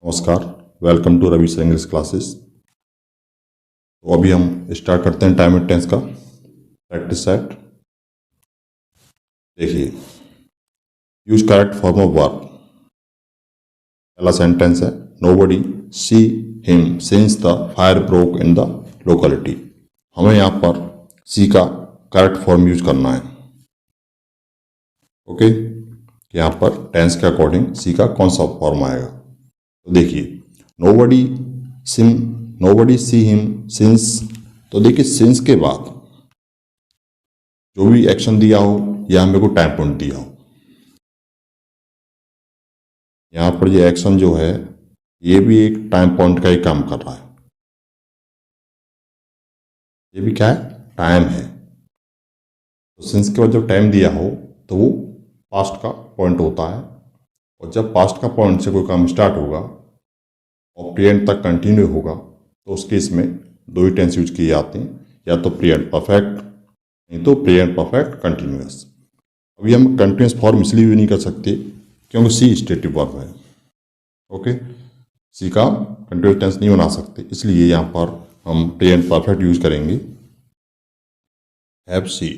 नमस्कार, welcome to Ravi sir English classes. तो अभी हम स्टार्ट करते हैं टाइम एंड टेंस का प्रैक्टिस सेट। देखिए, use correct form of verb. पहला सेंटेंस है nobody see him since the fire broke in the locality. हमें यहाँ पर सी का करेक्ट फॉर्म यूज करना है। ओके, यहाँ पर टेंस के अकॉर्डिंग सी का कौन सा फॉर्म आएगा। तो देखिए, नोबडी सी हिम सिंस, तो देखिए सिंस के बाद जो भी एक्शन दिया हो या हमें को टाइम पॉइंट दिया हो, यहाँ पर ये एक्शन जो है ये भी एक टाइम पॉइंट का ही काम कर रहा है। ये भी क्या है, टाइम है। तो सिंस के बाद जब टाइम दिया हो तो वो पास्ट का पॉइंट होता है, और जब पास्ट का पॉइंट से कोई काम स्टार्ट होगा और प्रेजेंट तक कंटिन्यू होगा तो उस केस में दो ही टेंस यूज किए जाते हैं, या तो प्रेजेंट परफेक्ट नहीं तो प्रेजेंट परफेक्ट कंटिन्यूअस। अभी हम कंटिन्यूअस फॉर्म इसलिए भी नहीं कर सकते क्योंकि सी स्टेटिव वर्ब है। ओके, सी का कंटिन्यूअस टेंस नहीं बना सकते, इसलिए यहाँ पर हम प्रेजेंट परफेक्ट यूज करेंगे, हैव सी।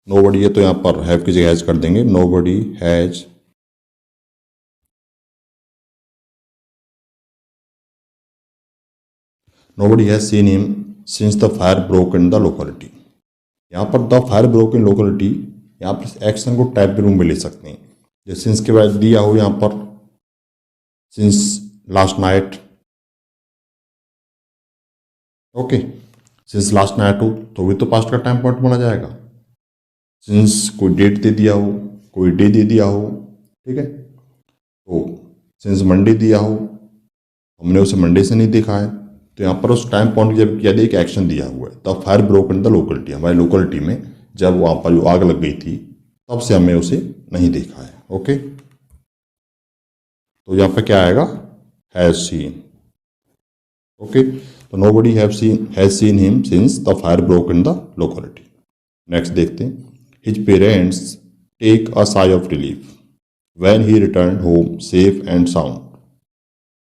नोबडी है तो यहाँ पर हैव की जगह हैज कर देंगे, nobody has Nobody has seen him since the fire broke in the locality। यहाँ पर the fire broke in locality, यहाँ पर एक्शन को टाइप रूम में ले सकते हैं। जैसे सिंस के बाद दिया हो यहाँ पर since last night. Okay, since last night हो तो भी तो पास्ट का टाइम पॉइंट माना जाएगा। सिंस कोई डेट दे दिया हो, कोई डे दे दिया हो, ठीक है। तो सिंस मंडे दिया हो, हमने उसे मंडे से नहीं देखा है, तो यहाँ पर उस टाइम पॉइंट जब क्या एक एक्शन दिया हुआ है, the fire broke in the locality, हमारी लोकेलिटी में जब वहाँ पर जो आग लग गई थी तब से हमने उसे नहीं देखा है। ओके, तो यहाँ पर क्या आएगा, हैज सीन। ओके, तो nobody has seen him since the fire broke in the locality. Next देखते हैं, his parents take a sigh of relief when he return home safe and sound.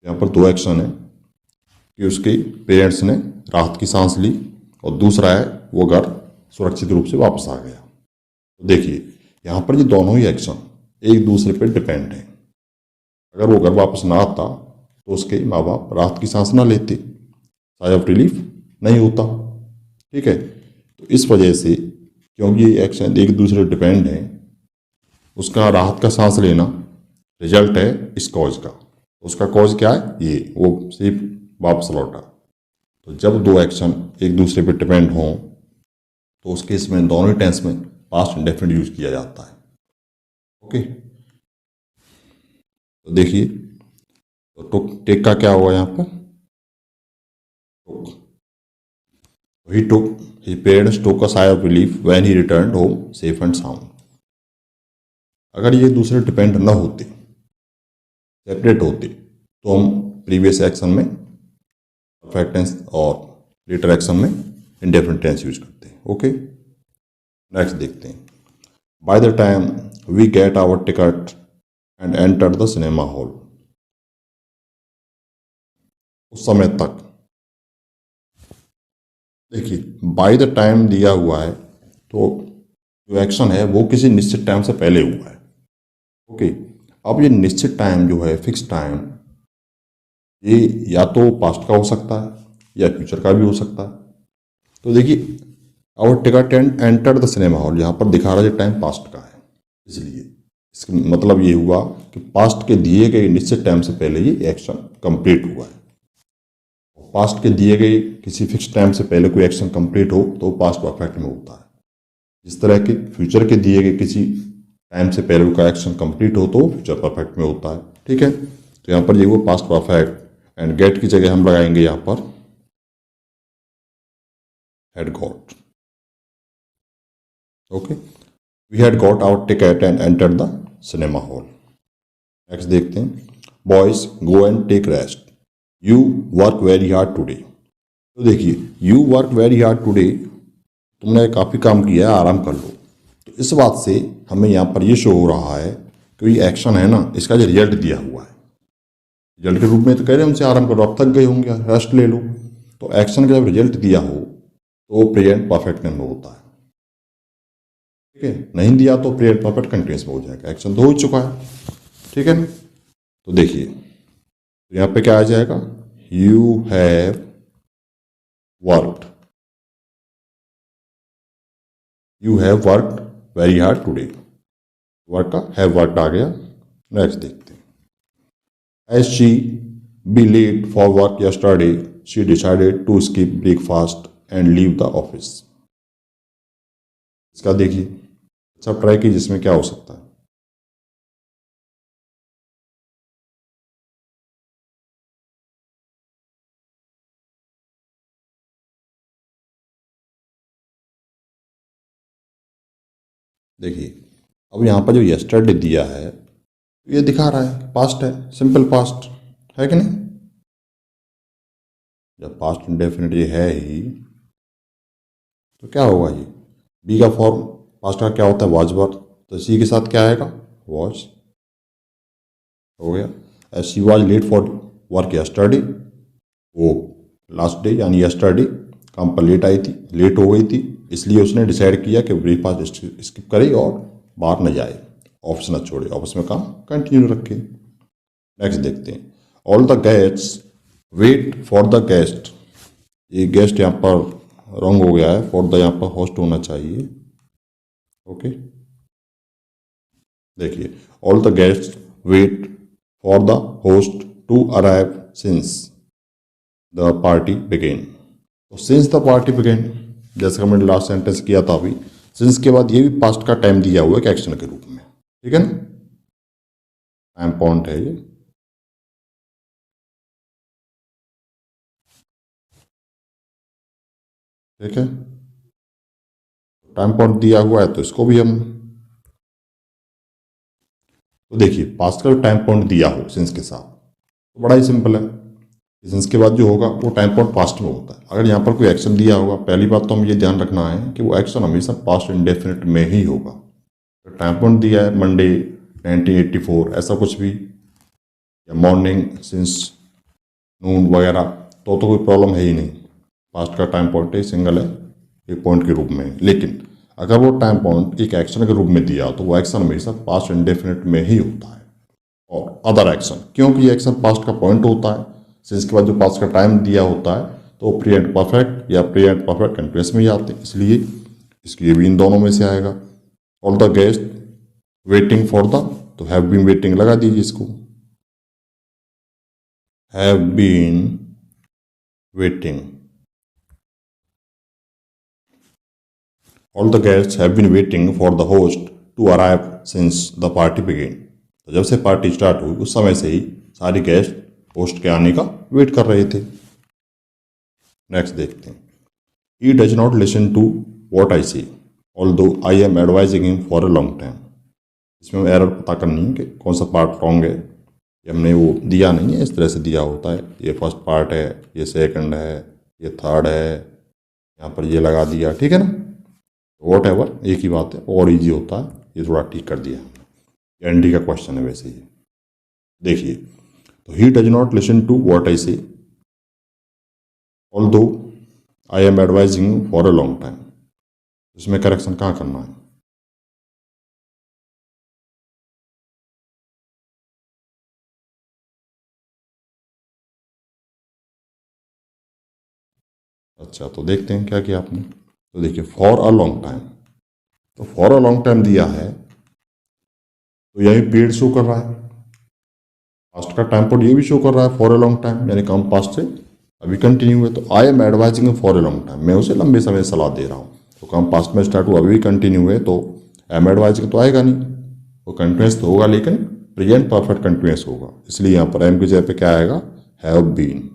यहाँ पर दो एक्शन है कि उसके पेरेंट्स ने राहत की सांस ली, और दूसरा है वो घर सुरक्षित रूप से वापस आ गया। तो देखिए, यहाँ पर ये दोनों ही एक्शन एक दूसरे पर डिपेंड हैं। अगर वो घर वापस ना आता तो उसके माँ बाप राहत की सांस ना लेते, साई ऑफ रिलीफ नहीं होता, ठीक है। तो इस वजह से क्योंकि ये एक्शन एक दूसरे पर डिपेंड है, उसका राहत का सांस लेना रिजल्ट है इस कॉज का। उसका कॉज क्या है, ये वो सिर्फ वापस लौटा। तो जब दो एक्शन एक दूसरे पर डिपेंड हों तो उस केस में दोनों ही टेंस में पास्ट इंडेफिनिट यूज किया जाता है। ओके, तो देखिए, तो टुक टेक का क्या हुआ यहाँ पर, he took his parents took a sigh of relief when he returned home safe and sound. अगर ये दूसरे डिपेंड न होते, सेपरेट होते, तो हम प्रीवियस एक्शन में परफेक्ट टेंस और लेटर एक्शन में इंडेफिनिट टेंस यूज करते हैं। ओके, नेक्स्ट देखते हैं, by the time we get our ticket and enter the cinema hall. उस समय तक, देखिए बाय द टाइम दिया हुआ है तो जो एक्शन है वो किसी निश्चित टाइम से पहले हुआ है। ओके, अब ये निश्चित टाइम जो है, फिक्स टाइम, ये या तो पास्ट का हो सकता है या फ्यूचर का भी हो सकता है। तो देखिए, our ticket and enter the cinema hall, यहाँ पर दिखा रहा है टाइम पास्ट का है, इसलिए इसका मतलब ये हुआ कि पास्ट के दिए गए निश्चित टाइम से पहले ये एक्शन कंप्लीट हुआ है। पास्ट के दिए गए किसी फिक्स टाइम से पहले कोई एक्शन कंप्लीट हो तो पास्ट परफेक्ट में होता है। जिस तरह के फ्यूचर के दिए गए किसी टाइम से पहले कोई एक्शन कंप्लीट हो तो फ्यूचर परफेक्ट में होता है, ठीक है। तो यहाँ पर ये वो पास्ट परफेक्ट, एंड गेट की जगह हम लगाएंगे यहाँ पर had got। Okay, we had got our ticket and enter the cinema hall. Next देखते हैं, boys go and take rest you work very hard today. तो देखिए, you work very hard today, तुमने काफ़ी काम किया है, आराम कर लो। तो इस बात से हमें यहाँ पर ये शो हो रहा है कोई एक्शन है ना, इसका जो रिजल्ट दिया हुआ है, रिजल्ट के रूप में तो कह रहे हैं उनसे आराम करो, आप थक गए होंगे, रेस्ट ले लो। तो एक्शन का जब रिजल्ट दिया हो तो वो प्रेजेंट परफेक्ट टेंस में होता है। ठीक है, नहीं दिया तो प्रेजेंट परफेक्ट कंटिन्यूस में हो जाएगा, एक्शन तो हो ही चुका है। ठीक है ना। तो देखिए, तो यहाँ पे क्या आ जाएगा, you have worked, you have worked very hard today, work का हैव वर्कड आ गया। नेक्स्ट देखते हैं, as she be late for work yesterday, she decided to skip breakfast and leave the office। इसका देखिए, अच्छा ट्राई कीजिए, इसमें क्या हो सकता है। देखिए, अब यहाँ पर जो यस्टरडे दिया है, ये दिखा रहा है पास्ट है, सिंपल पास्ट है कि नहीं। जब पास्ट इंडेफिनिट ये है ही, तो क्या होगा, ये बी का फॉर्म पास्ट का क्या होता है, वॉज वर, तो सी के साथ क्या आएगा, वॉज, हो गया। As she was late for work yesterday, वो लास्ट डे यानी यस्टरडे काम पर लेट आई थी, लेट हो गई थी, इसलिए उसने डिसाइड किया कि ब्रेकफास्ट स्किप करे और बाहर न जाए, ऑफिस न छोड़े, ऑफिस में काम कंटिन्यू रखे। नेक्स्ट देखते हैं, all the guests wait for the guest, ये गेस्ट यहाँ पर रॉन्ग हो गया है, फॉर द यहाँ पर होस्ट होना चाहिए। ओके, देखिए, all the guests wait for the host to arrive since the party began. तो सिंस द पार्टी बिगेन, जैसे कि मैंने लास्ट सेंटेंस किया था अभी, सिंस के बाद ये भी पास्ट का टाइम दिया हुआ है एक्शन के रूप में। ठीक है ना, टाइम पॉइंट है ये। ठीक है, टाइम पॉइंट दिया हुआ है तो इसको भी हम, तो देखिए पास्ट का जो टाइम पॉइंट दिया हो सिंस के साथ, तो बड़ा ही सिंपल है, सिंस के बाद जो होगा वो टाइम पॉइंट पास्ट में होता है। अगर यहाँ पर कोई एक्शन दिया होगा, पहली बात तो हम ये ध्यान रखना है कि वो एक्शन हमेशा पास्ट इंडेफिनिट में ही होगा। तो टाइम पॉइंट दिया है मंडे 1984 ऐसा कुछ भी, या मॉर्निंग सिंस नून वगैरह, तो कोई प्रॉब्लम है ही नहीं, पास्ट का टाइम पॉइंट ही सिंगल है, एक पॉइंट के रूप में। लेकिन अगर वो टाइम पॉइंट एक एक्शन के रूप में दिया तो वो एक्शन हमेशा पास्ट इंडेफिनिट में ही होता है। और अदर एक्शन, क्योंकि ये एक्शन पास्ट का पॉइंट होता है, सिंस के बाद जो पास्ट का टाइम दिया होता है तो प्रेजेंट परफेक्ट या प्रेजेंट परफेक्ट कंटिन्यूअस में ही आते हैं, इसलिए इसकी भी इन दोनों में से आएगा। All the guest waiting for the, तो हैव बीन वेटिंग लगा दीजिए इसको, have been waiting, all the guests have been waiting for the host to arrive since the party began. तो जब से पार्टी स्टार्ट हुई उस समय से ही सारे गेस्ट होस्ट के आने का वेट कर रहे थे। नेक्स्ट देखते हैं, he does not listen to what I say although I am advising him for a long time. इसमें हमें एरर पता करनी है कि कौन सा पार्ट रॉन्ग है, ये हमने वो दिया नहीं है, इस तरह से दिया होता है, ये फर्स्ट पार्ट है, ये सेकंड है, ये थर्ड है, यहाँ पर ये लगा दिया। ठीक है ना, वॉट एवर एक ही बात है, और इजी होता है, ये थोड़ा ठीक कर दिया। एनडी का क्वेश्चन है वैसे ही। देखिए, तो he does not listen to what I say although I am advising for a long time, इसमें करेक्शन कहाँ करना है। अच्छा, तो देखते हैं क्या किया आपने। तो देखिए, फॉर अ लॉन्ग टाइम, तो फॉर अ लॉन्ग टाइम दिया है तो यही पीरियड शो कर रहा है, पास्ट का टाइम पीरियड ये भी शो कर रहा है, फॉर अ लॉन्ग टाइम यानी कम पास्ट से अभी कंटिन्यू है। तो आई am advising for a long time, मैं उसे लंबे समय सलाह दे रहा हूँ, तो कम पास्ट में स्टार्ट हुआ अभी कंटिन्यू है, तो एम एडवाइजिंग तो आएगा नहीं, वो कंटिन्यूस तो होगा लेकिन प्रेजेंट परफेक्ट कंटिन्यूस होगा, इसलिए यहाँ पर एम की जगह पे क्या आएगा, have been.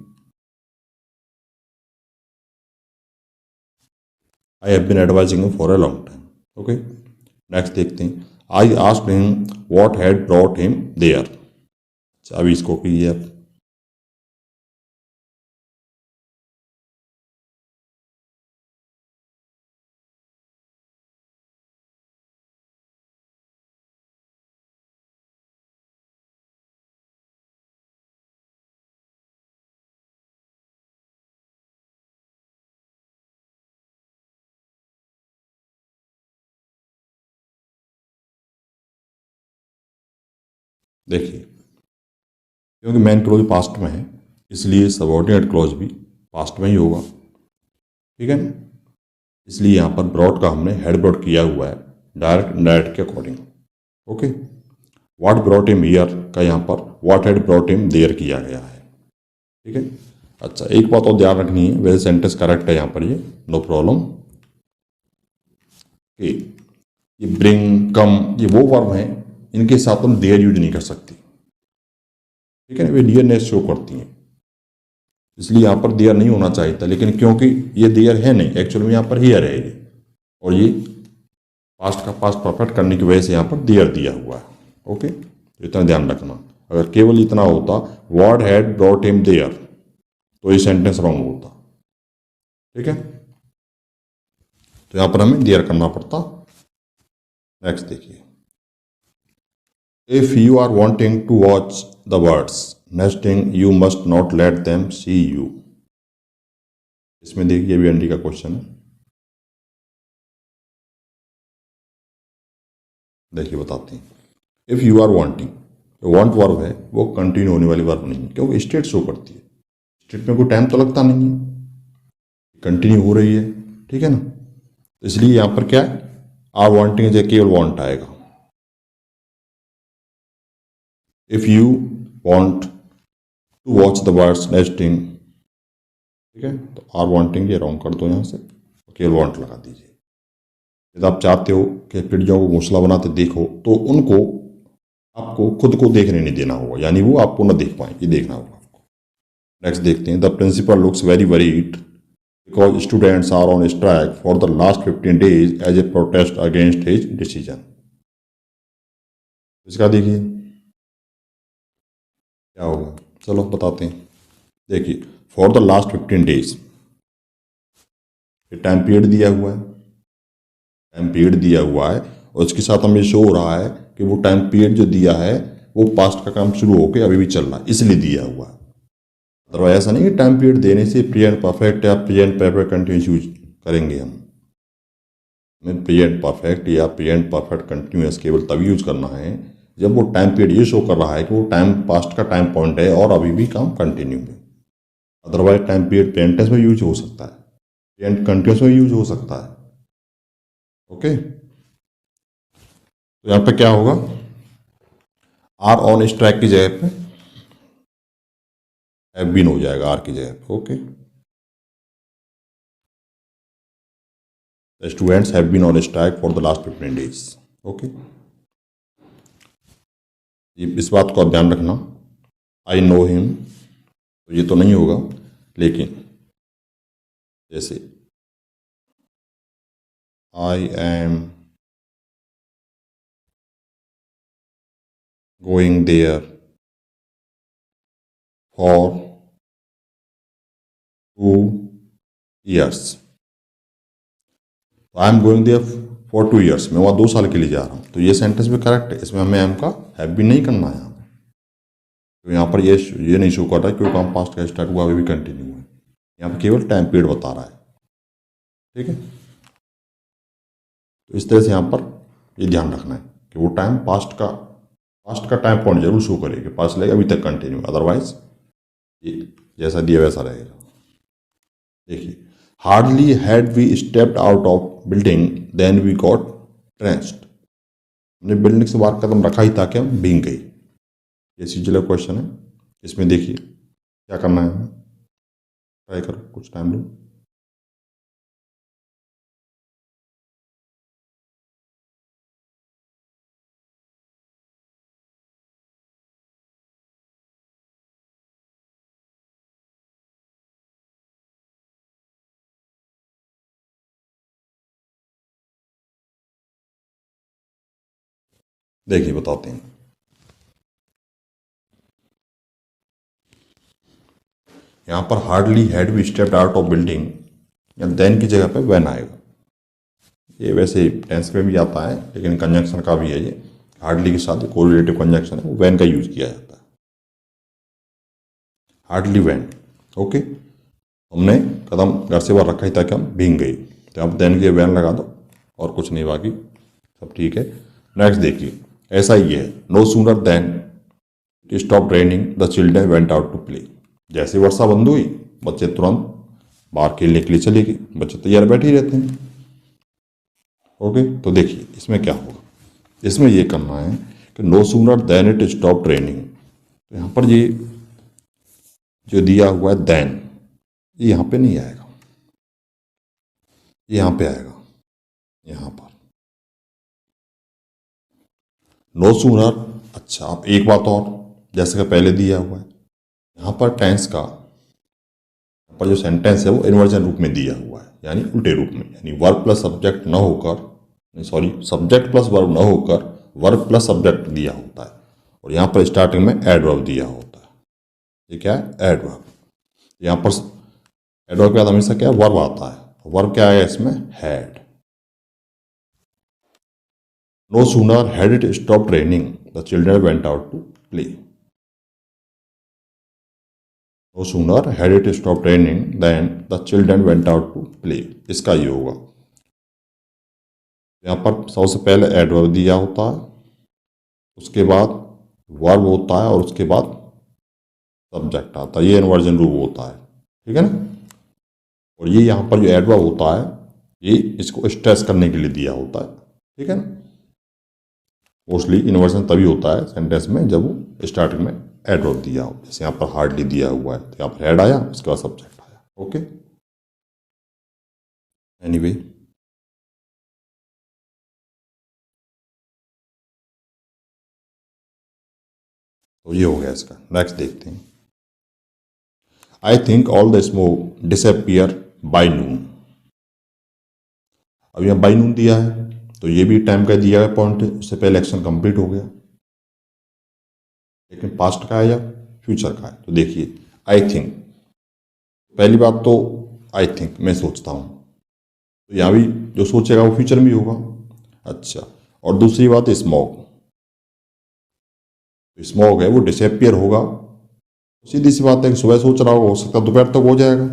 I have been advising for a long time. Okay, next देखते हैं, I asked him what had brought him there. अभी इसको कीजिए आप। देखिए, क्योंकि मेन क्लॉज पास्ट में है इसलिए सबऑर्डिनेट क्लॉज भी पास्ट में ही होगा, ठीक है ना। इसलिए यहाँ पर ब्रॉट का हमने हेड ब्रॉट किया हुआ है डायरेक्ट इनडायरेक्ट के according. Okay, what brought him here का यहाँ पर what had brought him there किया गया है, ठीक है। अच्छा, एक बात और ध्यान रखनी है, वैसे सेंटेंस करेक्ट है यहाँ पर, ये नो प्रॉब्लम। ये ब्रिंग, कम, ये वो वर्ब हैं इनके साथ हम देयर यूज नहीं कर सकते, ठीक है। वे डियरनेस शो करती हैं, इसलिए यहाँ पर देयर नहीं होना चाहिए था, लेकिन क्योंकि ये देयर है नहीं, एक्चुअल में यहाँ पर हियर है ये, और ये पास्ट का पास्ट परफेक्ट करने की वजह से यहाँ पर देयर दिया हुआ है। ओके, तो इतना ध्यान रखना। अगर केवल इतना होता what had brought him there तो ये सेंटेंस रॉन्ग होता, ठीक है। तो यहाँ पर हमें देयर करना पड़ता। नेक्स्ट देखिए, if you are wanting to watch the birds nesting you must not let them see you. इसमें देखिए भी एनडी का क्वेश्चन है, देखिए बताते हैं। इफ यू आर वांटिंग, तो वांट वर्ब है वो कंटिन्यू होने वाली वर्ब नहीं है, क्योंकि स्टेट शो करती है, स्टेट में कोई टाइम तो लगता नहीं है, कंटिन्यू हो रही है, ठीक है ना। तो इसलिए यहां पर क्या है, आर वांटिंग जगह केवल वांट आएगा। If you want to watch the birds nesting, ठीक है, तो आर वांटिंग ये रॉन्ग कर दो यहां से, केवल वांट लगा दीजिए। यदि आप चाहते हो कि चिड़ियों को घोंसला बनाते देखो तो उनको आपको खुद को देखने नहीं देना होगा, यानी वो आपको ना देख पाए, ये देखना होगा आपको। नेक्स्ट देखते हैं, the principal looks very worried because students are on strike for the last 15 days as a protest against his decision. इसका देखिए क्या होगा, चलो बताते हैं। देखिए, फॉर द लास्ट 15 days, ये टाइम पीरियड दिया हुआ है, टाइम पीरियड दिया हुआ है, और इसके साथ हमें शो हो रहा है कि वो टाइम पीरियड जो दिया है वो पास्ट का काम शुरू होकर अभी भी चल रहा है, इसलिए दिया हुआ है। अदरवाइज ऐसा नहीं कि टाइम पीरियड देने से प्रेजेंट परफेक्ट या प्रेजेंट परफेक्ट कंटिन्यूस यूज करेंगे हम। हमें प्रेजेंट परफेक्ट या प्रेजेंट परफेक्ट कंटिन्यूस केवल तभी यूज करना है जब वो टाइम पीरियड ये शो कर रहा है कि वो टाइम पास्ट का टाइम पॉइंट है और अभी भी काम कंटिन्यू है। Otherwise time period present tense use यूज हो सकता है, प्रेजेंट कंटिन्यूस में यूज हो सकता है। ओके, तो यहाँ पे क्या होगा, आर ऑन स्ट्राइक की जगह पे हैव बीन हो जाएगा आर की जगह पे। Okay, the students have been on strike for the last 15 days। Okay, इस बात को आप ध्यान रखना, आई नो हिम तो ये तो नहीं होगा, लेकिन जैसे I am going there for 2 years, I am going there for 2 years, मैं वहाँ 2 साल के लिए जा रहा हूँ, तो ये सेंटेंस भी करेक्ट है, इसमें हमें एम का हैव भी नहीं करना है यहाँ पर। तो यहाँ पर ये नहीं शो कर रहा है क्योंकि काम पास्ट का स्टार्ट हुआ अभी भी कंटिन्यू है, यहाँ पर केवल टाइम पीरियड बता रहा है, ठीक है। तो इस तरह से यहाँ पर ये ध्यान रखना है कि वो टाइम पास्ट का टाइम पॉइंट जरूर शो करेगा, पास्ट लगेगा अभी तक कंटिन्यू, अदरवाइज ये जैसा दिया वैसा रहेगा। देखिए, hardly had we stepped out of building then we got trenched, हमने बिल्डिंग से बाहर कदम रखा ही था कि हम भीग गई। ये सीजल क्वेश्चन है, इसमें देखिए क्या करना है, ट्राई करो, कुछ टाइम लो। देखिए बताते हैं, यहाँ पर hardly had we stepped out of building या देन की जगह पे व्हेन आएगा। ये वैसे टेंस में भी आता है लेकिन कंजंक्शन का भी है, ये हार्डली के साथ कोरिलेटिव कंजंक्शन है, वो व्हेन का यूज किया जाता है, हार्डली व्हेन। ओके, हमने कदम घर से बाहर रखा ही था कि हम भीग गई, तो आप देन के व्हेन लगा दो और कुछ नहीं, बाकी सब ठीक है। नेक्स्ट देखिए, ऐसा ही है, no sooner than stop raining the children went out to play. जैसे वर्षा बंद हुई बच्चे तुरंत बाहर खेलने के लिए चले गए, बच्चे तैयार बैठे ही रहते हैं। ओके, तो देखिए इसमें क्या होगा, इसमें ये करना है कि no sooner than it stop raining. तो यहाँ पर ये जो दिया हुआ है देन, ये यहाँ पे नहीं आएगा, ये यहाँ पे आएगा, यहाँ पर नो सूनर। अच्छा, अब एक बात और, जैसे कि पहले दिया हुआ है यहाँ पर टेंस का, यहाँ पर जो सेंटेंस है वो इन्वर्जन रूप में दिया हुआ है, यानी उल्टे रूप में, यानी वर्ब प्लस सब्जेक्ट न होकर, सॉरी सब्जेक्ट प्लस वर्ब न होकर वर्ब प्लस सब्जेक्ट दिया होता है, और यहाँ पर स्टार्टिंग में एडवर्ब दिया होता है। ये क्या है, एडवर्ब। यहाँ पर एडवर्ब के बाद हमेशा क्या वर्ब आता है, वर्ब क्या है इसमें, had. No sooner had it stop raining the children went out to play. No sooner had it stop raining than the children went out to play. इसका ये होगा, यहाँ पर सबसे पहले एडवर्ब दिया होता है, उसके बाद वर्ब होता है, और उसके बाद सब्जेक्ट आता है, ये इन्वर्जन रूप होता है, ठीक है ना। और ये यहाँ पर जो एडवर्ब होता है ये इसको स्ट्रेस करने के लिए दिया होता है, ठीक है ना। मोस्टली इन्वर्जन तभी होता है सेंटेंस में जब वो स्टार्टिंग में एडवर्ब दिया हो, जैसे यहाँ पर हार्डली दिया हुआ है, तो यहाँ पर हेड आया, उसके बाद सब्जेक्ट आया। ओके, एनीवे तो ये हो गया इसका। नेक्स्ट देखते हैं, I think all the smoke disappear by noon. अब यहाँ बाय नून दिया है तो ये भी टाइम का दिया है पॉइंट, उससे पहले एक्शन कंप्लीट हो गया, लेकिन पास्ट का है या फ्यूचर का है। तो देखिए आई थिंक, पहली बात तो आई थिंक मैं सोचता हूँ, तो यहाँ भी जो सोचेगा वो फ्यूचर में होगा। अच्छा, और दूसरी बात स्मॉग, स्मॉग है वो डिसअपियर होगा, सीधी सी बात है कि सुबह सोच रहा होगा, हो सकता है दोपहर तक हो जाएगा,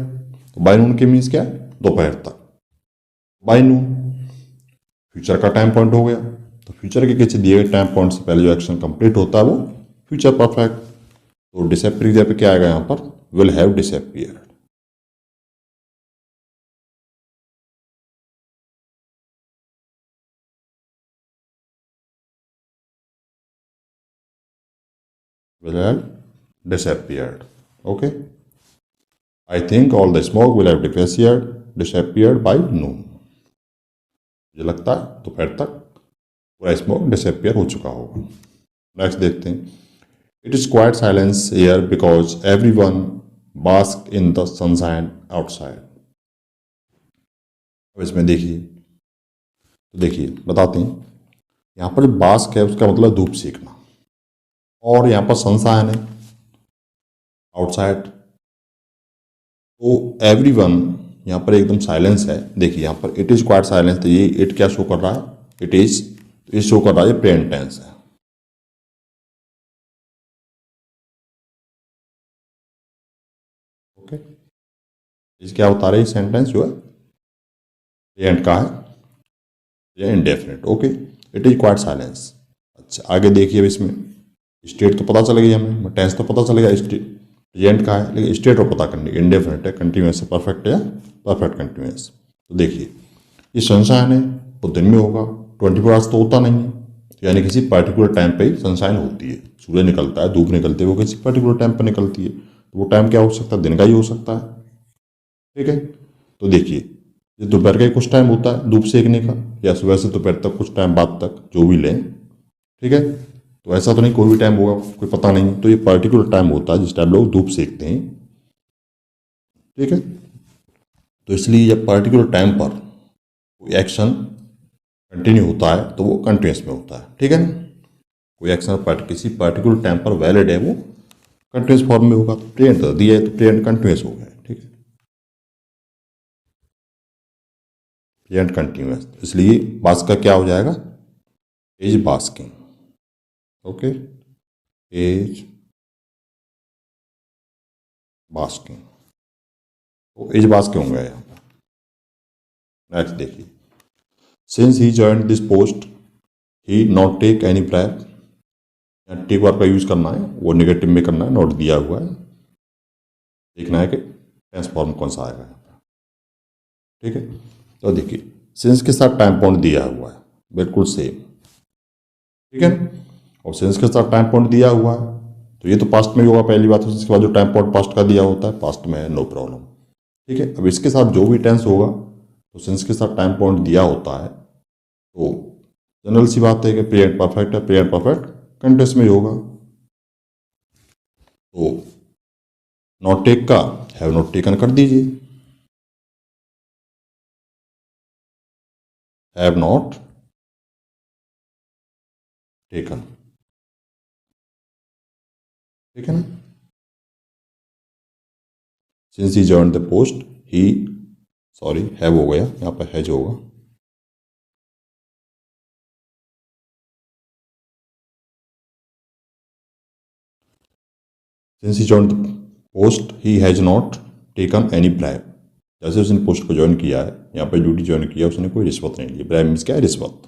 तो बाय नून के मीन्स क्या है, दोपहर तक। बाय नून फ्यूचर का टाइम पॉइंट हो गया, तो फ्यूचर के किसी दिए गए टाइम पॉइंट से पहले जो एक्शन कंप्लीट होता है वो फ्यूचर परफेक्ट। तो डिसअपियर पे क्या आएगा यहाँ पर, will have disappeared. will have disappeared. Okay. I think all the smoke will have disappeared by noon. मुझे लगता है दोपहर तक पूरा स्मोक डिसअपियर हो चुका होगा। नेक्स्ट देखते हैं, it is quite silence here because everyone bask in the sunshine outside. अब इसमें देखिए, तो देखिए बताते हैं, यहाँ पर जो बास्क है उसका मतलब धूप सेकना, और यहाँ पर सनशाइन है आउटसाइड, तो एवरीवन यहाँ पर एकदम साइलेंस है। देखिए यहाँ पर इट इज क्वाइट साइलेंस, तो ये इट क्या शो कर रहा है, इट इज शो कर रहा है, प्रेजेंट टेंस है। ओके, इस क्या बता रहे हैं, सेंटेंस जो है प्रेजेंट का है, ये indefinite. Okay, it is quite silence. अच्छा आगे देखिए, अब इसमें स्टेट तो पता चल गई हमें, टेंस तो पता चल गया, प्रेजेंट का है, लेकिन स्टेट और पता करनी, इंडेफिनिट है, कंटिन्यूस है, परफेक्ट है या परफेक्ट कंटिन्यूस। तो देखिए ये सनशाइन है वो दिन में होगा, 24 आवर्स तो होता नहीं है, तो यानी किसी पर्टिकुलर टाइम पे ही सनशाइन होती है, सूर्य निकलता है, धूप निकलती है, वो किसी पर्टिकुलर टाइम पर निकलती है, तो वो टाइम क्या हो सकता है, दिन का ही हो सकता है, ठीक है। तो देखिए ये दोपहर का ही कुछ टाइम होता है धूप सेकने का, या सुबह से दोपहर तक कुछ टाइम बाद तक, जो भी लें, ठीक है। तो ऐसा तो नहीं कोई भी टाइम होगा, कोई पता नहीं, तो ये पर्टिकुलर टाइम होता है जिस टाइम लोग धूप सेकते हैं, ठीक है। तो इसलिए जब पर्टिकुलर टाइम पर कोई एक्शन कंटिन्यू होता है तो वो कंटिन्यूस में होता है, ठीक है ना। कोई एक्शन किसी पर्टिकुलर टाइम पर वैलिड है वो कंटिन्यूस फॉर्म में होगा, तो प्रेजेंट दिया है तो प्रेजेंट कंटिन्यूस हो गया, ठीक है, प्रेजेंट कंटिन्यूस। इसलिए बास्क का क्या हो जाएगा, is basking. Okay, is basking, तो इज बास्किंग हो गया यहाँ पर। नेक्स्ट देखिए, since he joined this post he not take any break. यहाँ टेक वर्ब का यूज़ करना है, वो नेगेटिव में करना है, नोट दिया हुआ है, देखना है कि टेंस फॉर्म कौन सा आएगा यहाँ पर। ठीक है, तो देखिए सिंस के साथ टाइम पॉइंट दिया हुआ है, बिल्कुल सेम। ठीक है, और सिंस के साथ टाइम पॉइंट दिया हुआ है तो ये तो पास्ट में ही होगा पहली बात। उसके बाद जो टाइम पॉइंट पास्ट का दिया होता है पास्ट में है, नो प्रॉब्लम। ठीक है, अब इसके साथ जो भी टेंस होगा तो सिंस के साथ टाइम पॉइंट दिया होता है तो जनरल सी बात है कि प्रेजेंट परफेक्ट है, प्रेजेंट परफेक्ट कंटिन्यूअस में ही होगा। तो नॉट टेक का हैव नॉट टेकन कर दीजिए, हैव नॉट टेकन। ठीक है ना, since he join the post he, sorry have हो गया, यहाँ पर हैज होगा। Since he join the post he has not taken any bribe. जैसे उसने पोस्ट को ज्वाइन किया है, यहाँ पर ड्यूटी ज्वाइन किया, उसने कोई रिश्वत नहीं ली। ब्राइब मीन्स क्या है, रिश्वत।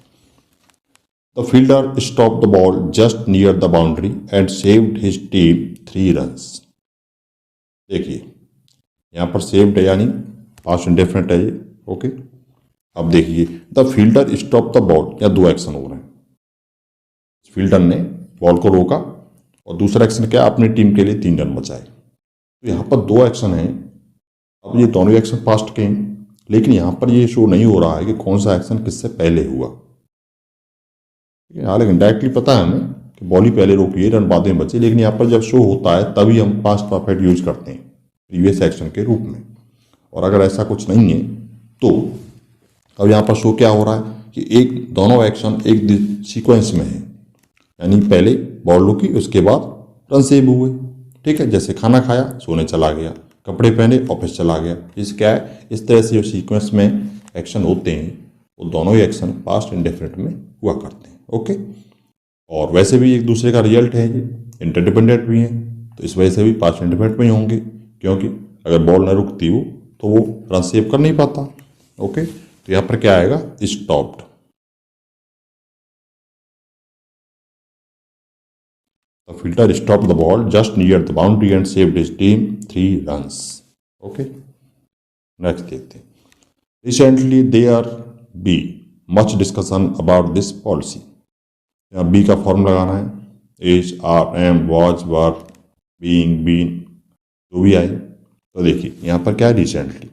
The fielder stop the ball just near the boundary and saved his team 3 runs. देखिए यहाँ पर सेव्ड है यानी पास्ट इंडेफिनिट है ये। ओके, अब देखिए the fielder stop the ball, या दो एक्शन हो रहे हैं। फील्डर ने बॉल को रोका और दूसरा एक्शन क्या, अपनी टीम के लिए 3 रन बचाए। तो यहाँ पर 2 एक्शन हैं। अब ये दोनों एक्शन पास्ट के हैं, लेकिन यहाँ पर ये शो नहीं हो रहा है कि कौन सा एक्शन किससे पहले हुआ। ठीक है, हालांकि डायरेक्टली पता है हमें कि बॉल ही पहले रोकी है, रन बाद में बचे, लेकिन यहाँ पर जब शो होता है तभी हम पास्ट परफेक्ट यूज करते हैं प्रीवियस एक्शन के रूप में। और अगर ऐसा कुछ नहीं है तो अब यहाँ पर शो क्या हो रहा है कि एक दोनों एक्शन एक सीक्वेंस में है, यानी पहले बॉल रुकी उसके बाद रन सेव हुए। ठीक है, जैसे खाना खाया सोने चला गया, कपड़े पहने ऑफिस चला गया। इस क्या है, इस तरह से जो सीक्वेंस में एक्शन होते हैं वो दोनों ही एक्शन पास्ट इंडेफिनिट में हुआ करते हैं। ओके, और वैसे भी एक दूसरे का रिजल्ट है, ये इंटरडिपेंडेंट भी हैं, तो इस वजह से भी पास्ट इंडेफिनिट में ही होंगे, क्योंकि अगर बॉल न रुकती हो तो वो रन सेव कर नहीं पाता। ओके, तो यहाँ पर क्या आएगा, stopped. The fielder stopped the ball just near the boundary and saved his team 3 runs. Okay. Next देखते हैं. Recently there be much discussion about this policy. यहाँ बी का फॉर्म लगाना है, is are am was were being been जो भी आए। तो देखिए यहाँ पर क्या है, रिसेंटली।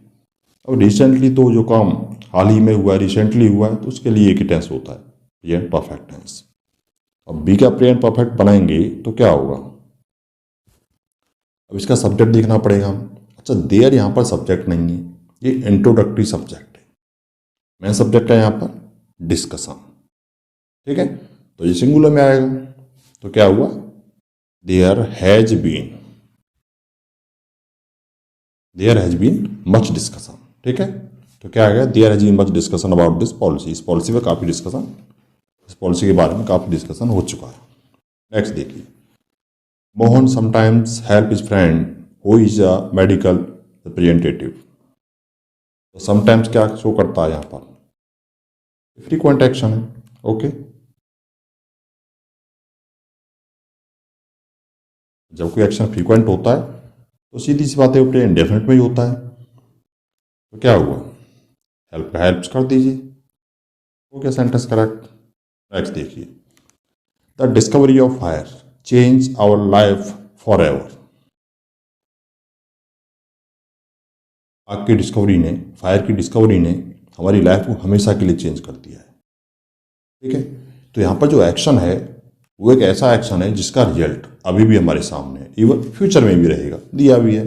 अब रिसेंटली तो जो काम हाल ही में हुआ है, रिसेंटली हुआ है, तो उसके लिए एक ही टेंस होता है, प्रेजेंट परफेक्ट टेंस। अब बी का प्रेजेंट परफेक्ट बनाएंगे तो क्या होगा, अब इसका सब्जेक्ट देखना पड़ेगा हम। अच्छा, देयर यहाँ पर सब्जेक्ट नहीं है, ये इंट्रोडक्टरी सब्जेक्ट है। मेन सब्जेक्ट है यहाँ पर डिस्कशन। ठीक है, तो ये सिंगुलर में आएगा, तो क्या हुआ, there has been much discussion. ठीक है, तो क्या आ गया, there has been much discussion about this policy. इस पॉलिसी पर काफ़ी डिस्कशन, इस पॉलिसी के बारे में काफ़ी डिस्कशन हो चुका है। नेक्स्ट देखिए, Mohan sometimes help his friend who is a medical representative. तो समटाइम्स क्या शो करता है यहाँ पर, फ्रीक्वेंट एक्शन है। ओके, जब कोई एक्शन फ्रीक्वेंट होता है तो सीधी सी बात है वो इंडेफिनिट में ही होता है। तो क्या हुआ, हेल्प का हेल्प्स कर दीजिए, हो गया सेंटेंस करेक्ट। नेक्स्ट देखिए, the discovery of fire change our life for ever. आग की डिस्कवरी ने, फायर की डिस्कवरी ने हमारी लाइफ को हमेशा के लिए चेंज कर दिया है। ठीक है, तो यहाँ पर जो एक्शन है वो एक ऐसा एक्शन है जिसका रिजल्ट अभी भी हमारे सामने है, इवन फ्यूचर में भी रहेगा, दिया भी है।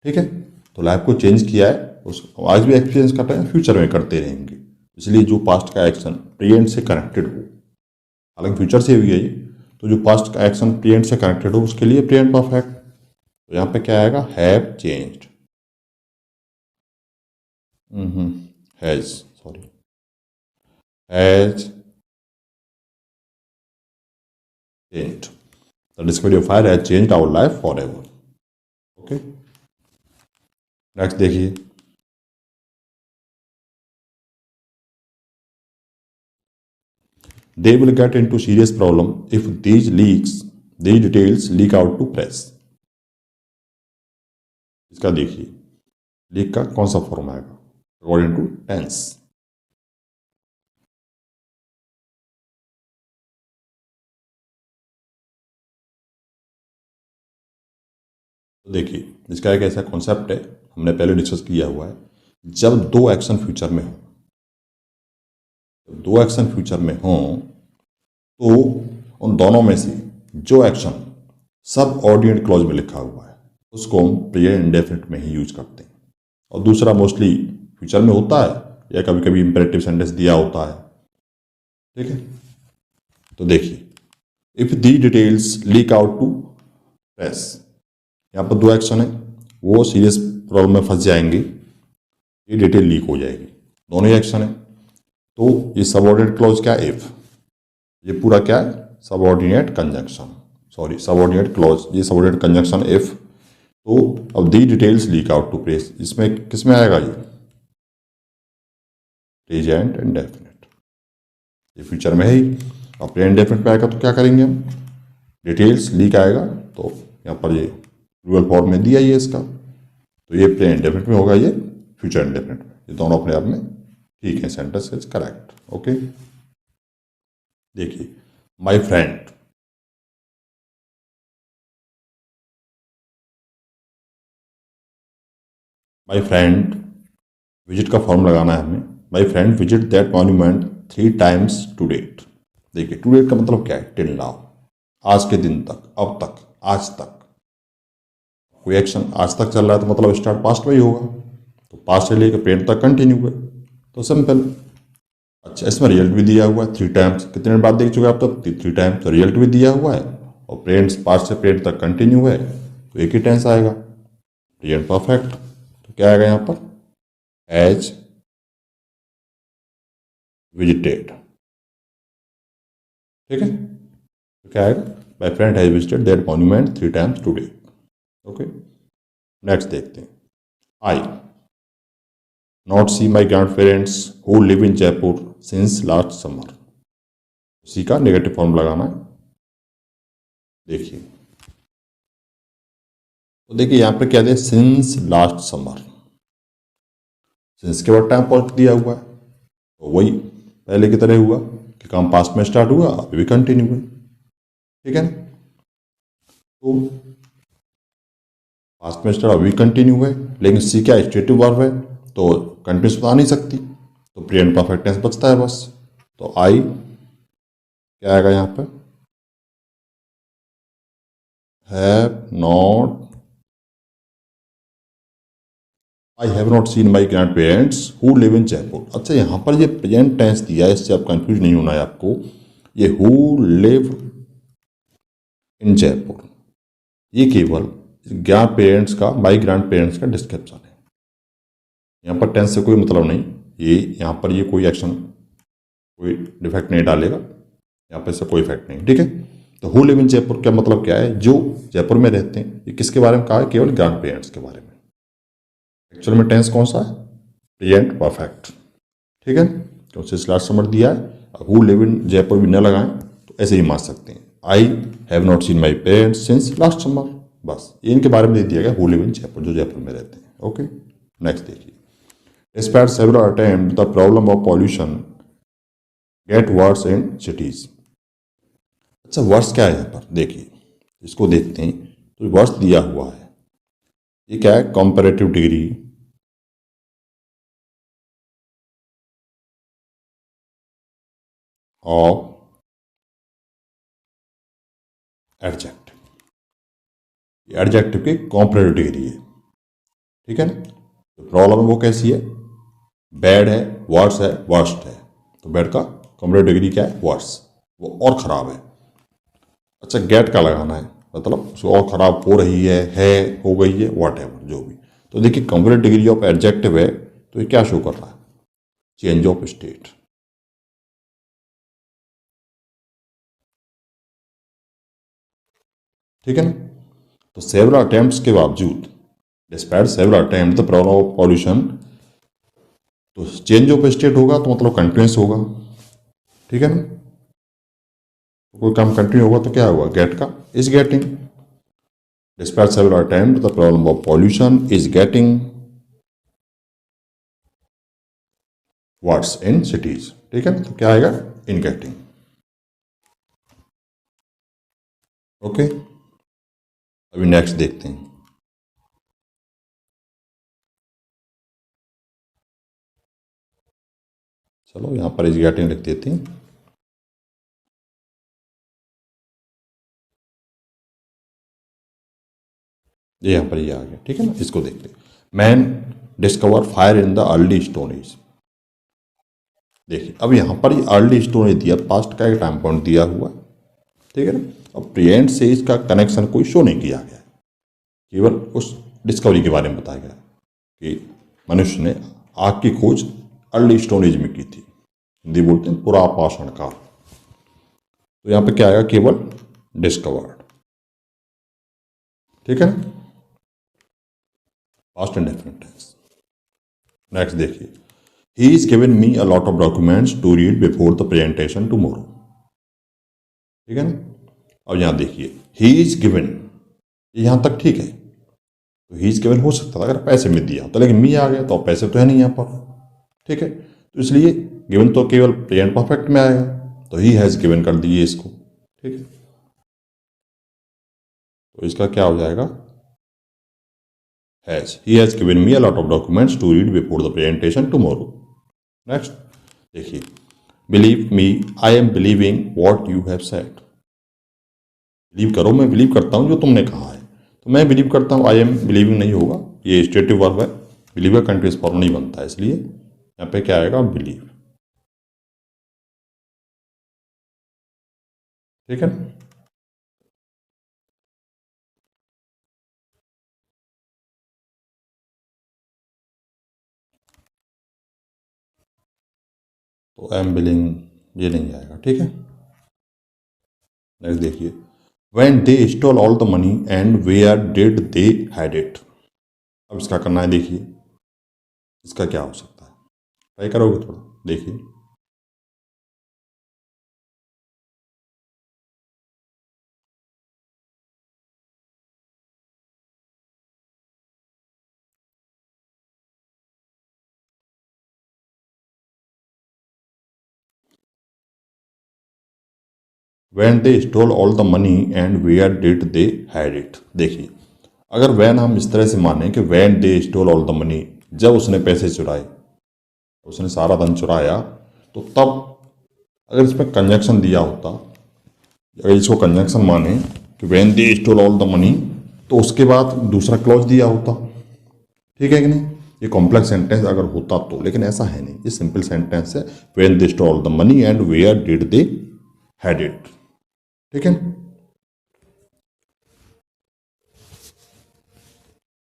ठीक है, तो लाइफ को चेंज किया है, उसको आज भी एक्सपीरियंस कर रहे हैं, फ्यूचर में करते रहेंगे। इसलिए जो पास्ट का एक्शन प्रेजेंट से कनेक्टेड हो, हालांकि फ्यूचर से भी है ये, तो जो पास्ट का एक्शन प्रेजेंट से कनेक्टेड हो उसके लिए प्रेजेंट परफेक्ट। तो यहाँ पे क्या आएगा, have changed, has, sorry, has changed. The discovery of fire has changed our life forever. Okay. Next देखिए, they will get in to serious problem if these details leak out to press. इसका देखिए leak का कौन सा form आएगा according to tense. तो देखिए इसका एक ऐसा कॉन्सेप्ट है, हमने पहले डिस्कस किया हुआ है, जब दो एक्शन फ्यूचर में हो, तो उन दोनों में से जो एक्शन सब ऑर्डिनेट क्लॉज में लिखा हुआ है उसको हम प्रेजेंट इंडेफिनिट में ही यूज करते हैं, और दूसरा मोस्टली फ्यूचर में होता है या कभी कभी इंपेरेटिव सेंटेंस दिया होता है। ठीक है, तो देखिए if the details leak out to press, यहाँ पर दो एक्शन है, वो सीरियस प्रॉब्लम में फंस जाएंगे, ये डिटेल लीक हो जाएगी, दोनों ही एक्शन है। तो ये सबऑर्डिनेट क्लॉज क्या है, इफ, ये पूरा क्या है subordinate conjunction, sorry subordinate clause, ये सबऑर्डिनेट कंजंक्शन इफ। तो अब the details leak out to press, इसमें किस में आएगा, ये प्रेजेंट इंडेफिनिट, ये फ्यूचर में है ही। अब प्रेजेंट इंडेफिनिट में आएगा तो क्या करेंगे हम, डिटेल्स लीक आएगा तो यहाँ पर ये प्लूरल फॉर्म में दिया ही है इसका, तो ये प्रेजेंट इंडेफिनिट में होगा, ये फ्यूचर इंडेफिनिट में, ये दोनों अपने आप में ठीक है, सेंटेंस इज करेक्ट। ओके, देखिए my friend, my friend visit का फॉर्म लगाना है हमें, my friend visit that monument 3 times to date. देखिए टू डेट का मतलब क्या है, टिल नाउ, आज के दिन तक, अब तक, आज तक। कोई एक्शन आज तक चल रहा है तो मतलब स्टार्ट पास्ट में ही होगा, तो पास्ट से लेकर प्रेजेंट तक कंटिन्यू है, तो सिंपल। अच्छा इसमें रिजल्ट भी दिया हुआ है 3 times, कितने दिन बाद देख चुके आप तक, 3 times, तो रिजल्ट भी दिया हुआ है, और प्रेजेंट पास्ट से प्रेजेंट तक कंटिन्यू है, तो एक ही टेंस आएगा, प्रेजेंट परफेक्ट। तो क्या आएगा यहाँ पर, एज विजिटेड। ठीक है, तो क्या आएगा, my friend has visited that monument 3 times to date. Okay, next देखते हैं, I not see my grand parents who live in Jaipur since last summer. उसी का नेगेटिव फॉर्म लगाना है। देखिए तो देखिए यहाँ पे क्या दिया, सिंस लास्ट समर, सिंस के बाद टाइम पॉइंट दिया हुआ है, तो वही पहले की तरह हुआ कि काम पास्ट में स्टार्ट हुआ, अभी भी कंटिन्यू है। ठीक है ना, तो पास्ट में स्टार्ट अभी कंटिन्यू है, लेकिन सी क्या स्टेटिव वर्ब है तो कंटिन्यूस बता नहीं सकती, तो प्रेजेंट परफेक्ट टेंस बचता है बस। तो आई क्या आएगा यहाँ पे, have not, I have not seen my grand parents who live in Jaipur. अच्छा यहाँ पर ये प्रेजेंट टेंस दिया है, इससे आप कंफ्यूज नहीं होना है आपको, ये हु लिव इन जयपुर ये केवल ग्रैंड पेरेंट्स का, माई ग्रैंड पेरेंट्स का डिस्क्रिप्शन है, यहाँ पर टेंस से कोई मतलब नहीं, ये यहाँ पर ये कोई एक्शन कोई डिफेक्ट नहीं डालेगा, यहाँ पर इससे कोई इफेक्ट नहीं। ठीक है, तो हु लिव इन जयपुर क्या मतलब क्या है, जो जयपुर में रहते हैं, ये किसके बारे में कहा है, केवल ग्रैंड पेरेंट्स के बारे में। एक्चुअल में टेंस कौन सा है, प्रेजेंट परफेक्ट। ठीक है, क्योंकि लास्ट समर दिया है, हु लिव इन जयपुर भी न लगाएं तो ऐसे ही मान सकते हैं, I have not seen my parents since last summer, बस ये इनके बारे में दे दिया गया, हु लिव इन जयपुर, जो जयपुर में रहते हैं। ओके, नेक्स्ट देखिए, despite several attempt the problem of pollution get worse in cities. अच्छा वर्स क्या है यहाँ पर, देखिए इसको देखते हैं, तो वर्स दिया हुआ है, ये क्या है, comparative degree of adjective, adjective की कंपैरेटिव डिग्री है। ठीक है ना, तो प्रॉब्लम वो कैसी है, बैड है, वर्स है, वर्स्ट है, तो बैड का कंपैरेटिव डिग्री क्या है, वर्स, वो और ख़राब है। अच्छा गेट का लगाना है, मतलब उसको और ख़राब हो रही है हो गई है, वॉट एवर जो भी। तो देखिए कंपैरेटिव डिग्री ऑफ एडजेक्टिव है, तो ये क्या शो कर रहा है, चेंज ऑफ स्टेट। ठीक है ना, तो सेवरल अटेम्प्ट्स के बावजूद, despite several attempt the problem of pollution, तो चेंज ऑफ स्टेट होगा तो मतलब कंटिन्यूस होगा। ठीक है ना, कोई काम कंटिन्यू होगा तो क्या होगा, गेट का is getting. Dispatch several attempt the problem of pollution is getting words in cities. ठीक है ना, तो क्या आएगा, इन गेटिंग। ओके, अभी नेक्स्ट देखते हैं। चलो यहां पर इज गेटिंग लिख देते हैं। ये यहां पर ये आ गया। ठीक है ना, इसको देखते हैं। Man discover fire in the early stone age. देखिए अब यहां पर अर्ली स्टोन एज दिया, पास्ट का एक टाइम पॉइंट दिया हुआ है। ठीक है ना, अब प्रेजेंट से इसका कनेक्शन कोई शो नहीं किया गया, केवल उस डिस्कवरी के बारे में बताया गया कि मनुष्य ने आग की खोज अर्ली स्टोन एज में की थी। हिंदी बोलते हैं पुरापाषाण काल। तो यहां पे क्या आएगा, केवल डिस्कवर्ड। ठीक है ना, past and definite tense. Next देखिए, he is given me a lot of documents to read before the presentation tomorrow. ठीक है ना, अब यहां देखिए ही इज गिवन, यहां तक ठीक है। तो ही इज गिवन हो सकता था अगर पैसे में दिया तो, लेकिन मी आ गया तो पैसे तो है नहीं यहां पर। ठीक है, तो इसलिए गिवन तो केवल प्रेजेंट परफेक्ट में आएगा, तो ही हैज गिवन कर दिए इसको। ठीक है, तो इसका क्या हो जाएगा, has. He has given me a lot of documents to read before the presentation tomorrow. Next देखिए, believe me I am believing what you have said. Believe करो, मैं बिलीव करता हूं जो तुमने कहा है। तो मैं बिलीव करता हूं, आई एम बिलीविंग नहीं होगा, ये स्टेटिव वर्ब है, बिलीव का कंटिन्यूअस फॉर्म नहीं बनता है, इसलिए यहां पे क्या आएगा, बिलीव। ठीक है, तो आई एम बिलीविंग ये नहीं आएगा। ठीक है, नेक्स्ट देखिए, when they stole all the money and where did they had it. अब इसका करना है, देखिए इसका क्या हो सकता है, ट्राई करोगे थोड़ा, देखिए। When they stole all the money and where did they had it. देखिए अगर वैन हम इस तरह से माने कि when they stole all the money, जब उसने पैसे चुराए, उसने सारा धन चुराया, तो तब अगर इसमें कंजक्शन दिया होता, अगर इसको कंजक्शन माने कि when they stole all the money, तो उसके बाद दूसरा क्लॉज दिया होता। ठीक है कि नहीं, ये कॉम्प्लेक्स सेंटेंस अगर होता तो, लेकिन ऐसा है नहीं, ये सिंपल सेंटेंस है, when they stole all the money and where did they had it. ठीक है,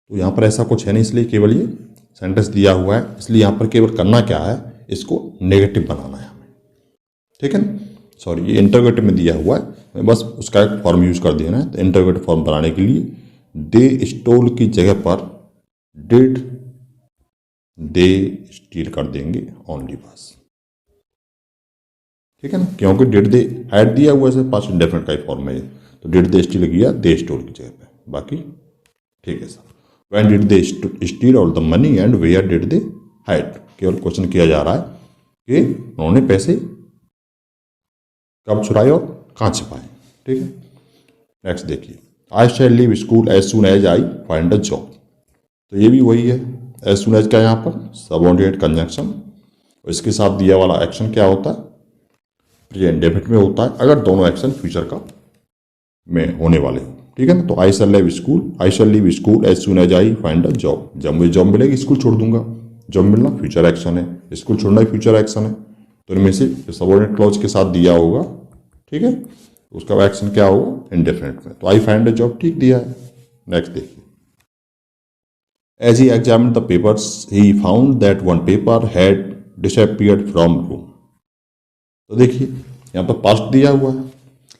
तो यहां पर ऐसा कुछ है नहीं, इसलिए केवल ये सेंटेंस दिया हुआ है, इसलिए यहां पर केवल करना क्या है, इसको नेगेटिव बनाना है हमें। ठीक है ना, सॉरी ये इंटरोगेटिव में दिया हुआ है, बस उसका एक फॉर्म यूज कर देना है। तो इंटरोगेटिव फॉर्म बनाने के लिए दे स्टोल की जगह पर डिड दे स्टील कर देंगे ओनली, बस। ठीक है ना, क्योंकि डिड दे हैड दिया हुआ है, पास्ट इंडेफिनिट का ही फॉर्म है, तो डिड दे स्टील किया दे स्टोल की जगह पे, बाकी ठीक है sir. When did they steal all the money and where did they hide? केवल क्वेश्चन किया जा रहा है कि उन्होंने पैसे कब चुराए और कहाँ छिपाए। ठीक है, नेक्स्ट देखिए, I shall leave school as soon as I find a job. तो ये भी वही है, एज सुन एज का यहाँ पर सबऑर्डिनेट कंजंक्शन, और इसके साथ दिया वाला एक्शन क्या होता है, प्रेजेंट डेफिनेट में होता है अगर दोनों एक्शन फ्यूचर का में होने वाले हो। ठीक है ना, तो I shall leave school, I shall leave school as soon as I find a job. जब मुझे जॉब मिलेगी स्कूल छोड़ दूंगा। जॉब मिलना फ्यूचर एक्शन है, स्कूल छोड़ना ही फ्यूचर एक्शन है, तो इनमें से सबऑर्डिनेट क्लॉज के साथ दिया होगा। ठीक है, तो उसका एक्शन क्या होगा, इंडेफिनिट में, तो आई फाइंड अ जॉब ठीक दिया है। नेक्स्ट देखिए, as he examined the papers he found that one paper had disappeared from room. तो देखिए यहाँ पर पास्ट दिया हुआ है,